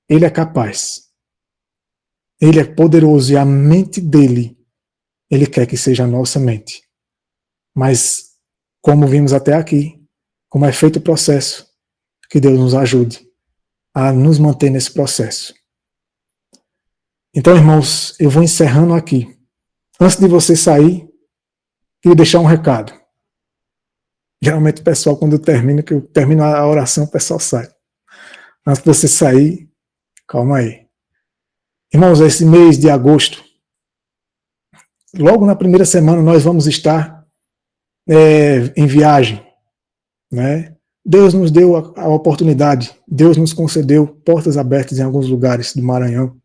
Ele é capaz. Ele é poderoso e a mente dele, Ele quer que seja a nossa mente. Mas, como vimos até aqui, como é feito o processo, que Deus nos ajude a nos manter nesse processo. Então, irmãos, eu vou encerrando aqui. Antes de você sair, queria deixar um recado. Geralmente o pessoal, quando que eu termino a oração, o pessoal sai. Antes de você sair, calma aí. Irmãos, esse mês de agosto, logo na primeira semana nós vamos estar em viagem, né? Deus nos deu a oportunidade, Deus nos concedeu portas abertas em alguns lugares do Maranhão,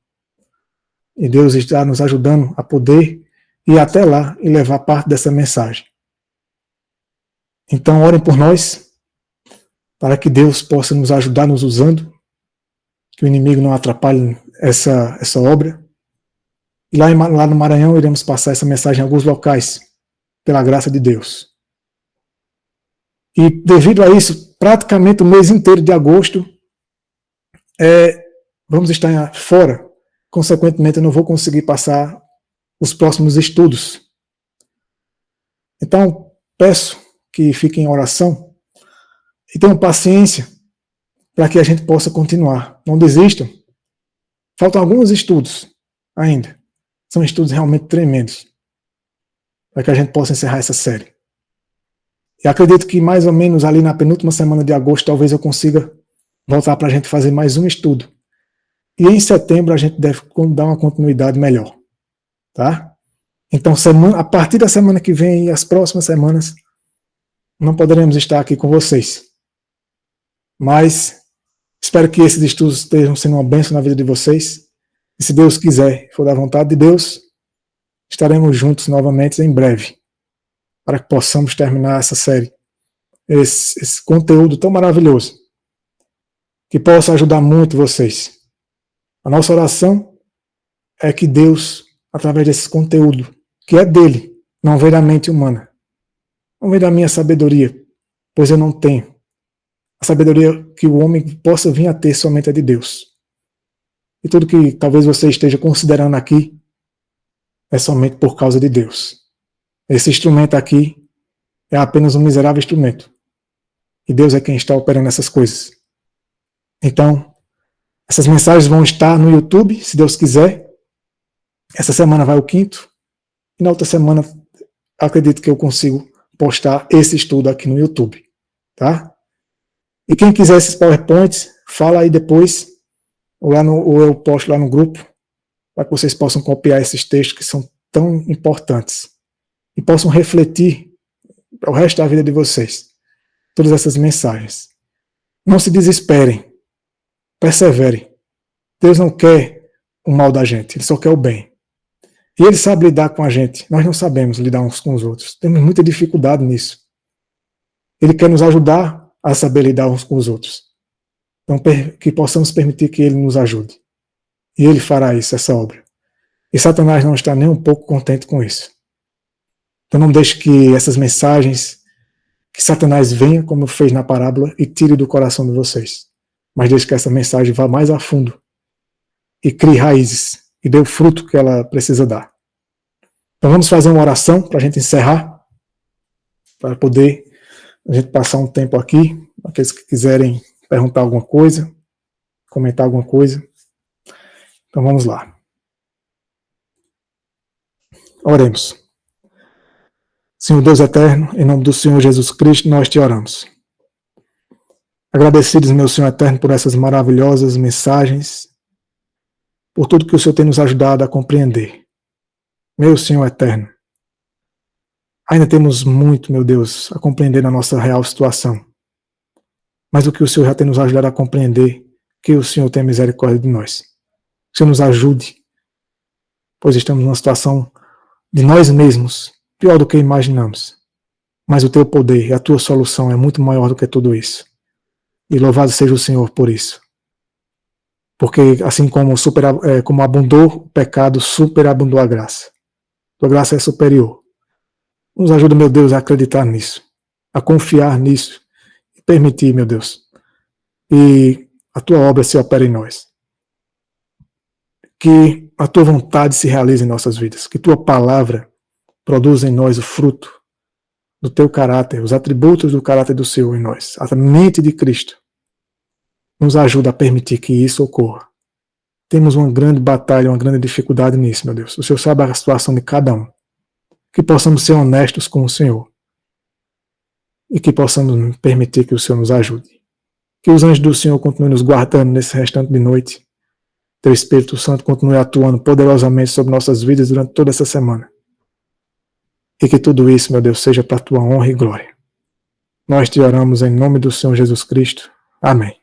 e Deus está nos ajudando a poder ir até lá e levar parte dessa mensagem. Então, orem por nós, para que Deus possa nos ajudar nos usando, que o inimigo não atrapalhe essa obra. E lá no Maranhão iremos passar essa mensagem em alguns locais, pela graça de Deus. E devido a isso, praticamente o mês inteiro de agosto, vamos estar fora. Consequentemente, eu não vou conseguir passar os próximos estudos. Então, peço que fiquem em oração e tenham paciência para que a gente possa continuar. Não desistam. Faltam alguns estudos ainda. São estudos realmente tremendos para que a gente possa encerrar essa série. E acredito que mais ou menos ali na penúltima semana de agosto, talvez eu consiga voltar para a gente fazer mais um estudo. E em setembro a gente deve dar uma continuidade melhor. Tá? Então, a partir da semana que vem e as próximas semanas, não poderemos estar aqui com vocês. Mas espero que esses estudos estejam sendo uma bênção na vida de vocês. E se Deus quiser, for da vontade de Deus, estaremos juntos novamente em breve, para que possamos terminar essa série, esse conteúdo tão maravilhoso, que possa ajudar muito vocês. A nossa oração é que Deus, através desse conteúdo, que é dele, não vem da mente humana, não vem da minha sabedoria, pois eu não tenho. A sabedoria que o homem possa vir a ter somente é de Deus. E tudo que talvez você esteja considerando aqui é somente por causa de Deus. Esse instrumento aqui é apenas um miserável instrumento. E Deus é quem está operando essas coisas. Então, essas mensagens vão estar no YouTube, se Deus quiser. Essa semana vai o 5º. E na outra semana, acredito que eu consigo postar esse estudo aqui no YouTube. Tá? E quem quiser esses PowerPoints, fala aí depois, ou eu posto lá no grupo, para que vocês possam copiar esses textos que são tão importantes. E possam refletir para o resto da vida de vocês todas essas mensagens. Não se desesperem. Perseverem. Deus não quer o mal da gente, Ele só quer o bem. E Ele sabe lidar com a gente. Nós não sabemos lidar uns com os outros. Temos muita dificuldade nisso. Ele quer nos ajudar a saber lidar uns com os outros. Então, que possamos permitir que Ele nos ajude. E Ele fará isso, essa obra. E Satanás não está nem um pouco contente com isso. Então não deixe que essas mensagens, que Satanás venha, como fez na parábola, e tire do coração de vocês. Mas deixe que essa mensagem vá mais a fundo e crie raízes e dê o fruto que ela precisa dar. Então vamos fazer uma oração para a gente encerrar, para poder a gente passar um tempo aqui, aqueles que quiserem perguntar alguma coisa, comentar alguma coisa. Então vamos lá. Oremos. Senhor Deus eterno, em nome do Senhor Jesus Cristo, nós te oramos. Agradecidos, meu Senhor eterno, por essas maravilhosas mensagens, por tudo que o Senhor tem nos ajudado a compreender. Meu Senhor eterno, ainda temos muito, meu Deus, a compreender na nossa real situação. Mas o que o Senhor já tem nos ajudado a compreender, que o Senhor tem misericórdia de nós. Que o Senhor nos ajude, pois estamos numa situação de nós mesmos, pior do que imaginamos. Mas o teu poder e a tua solução é muito maior do que tudo isso. E louvado seja o Senhor por isso. Porque assim como abundou o pecado, superabundou a graça. Tua graça é superior. Nos ajuda, meu Deus, a acreditar nisso, a confiar nisso e permitir, meu Deus, e a tua obra se opere em nós. Que a tua vontade se realize em nossas vidas. Que tua palavra produza em nós o fruto do teu caráter, os atributos do caráter do Senhor em nós. A mente de Cristo nos ajuda a permitir que isso ocorra. Temos uma grande batalha, uma grande dificuldade nisso, meu Deus. O Senhor sabe a situação de cada um. Que possamos ser honestos com o Senhor. e que possamos permitir que o Senhor nos ajude. Que os anjos do Senhor continuem nos guardando nesse restante de noite. Teu Espírito Santo continue atuando poderosamente sobre nossas vidas durante toda essa semana. E que tudo isso, meu Deus, seja para a tua honra e glória. Nós te oramos em nome do Senhor Jesus Cristo. Amém.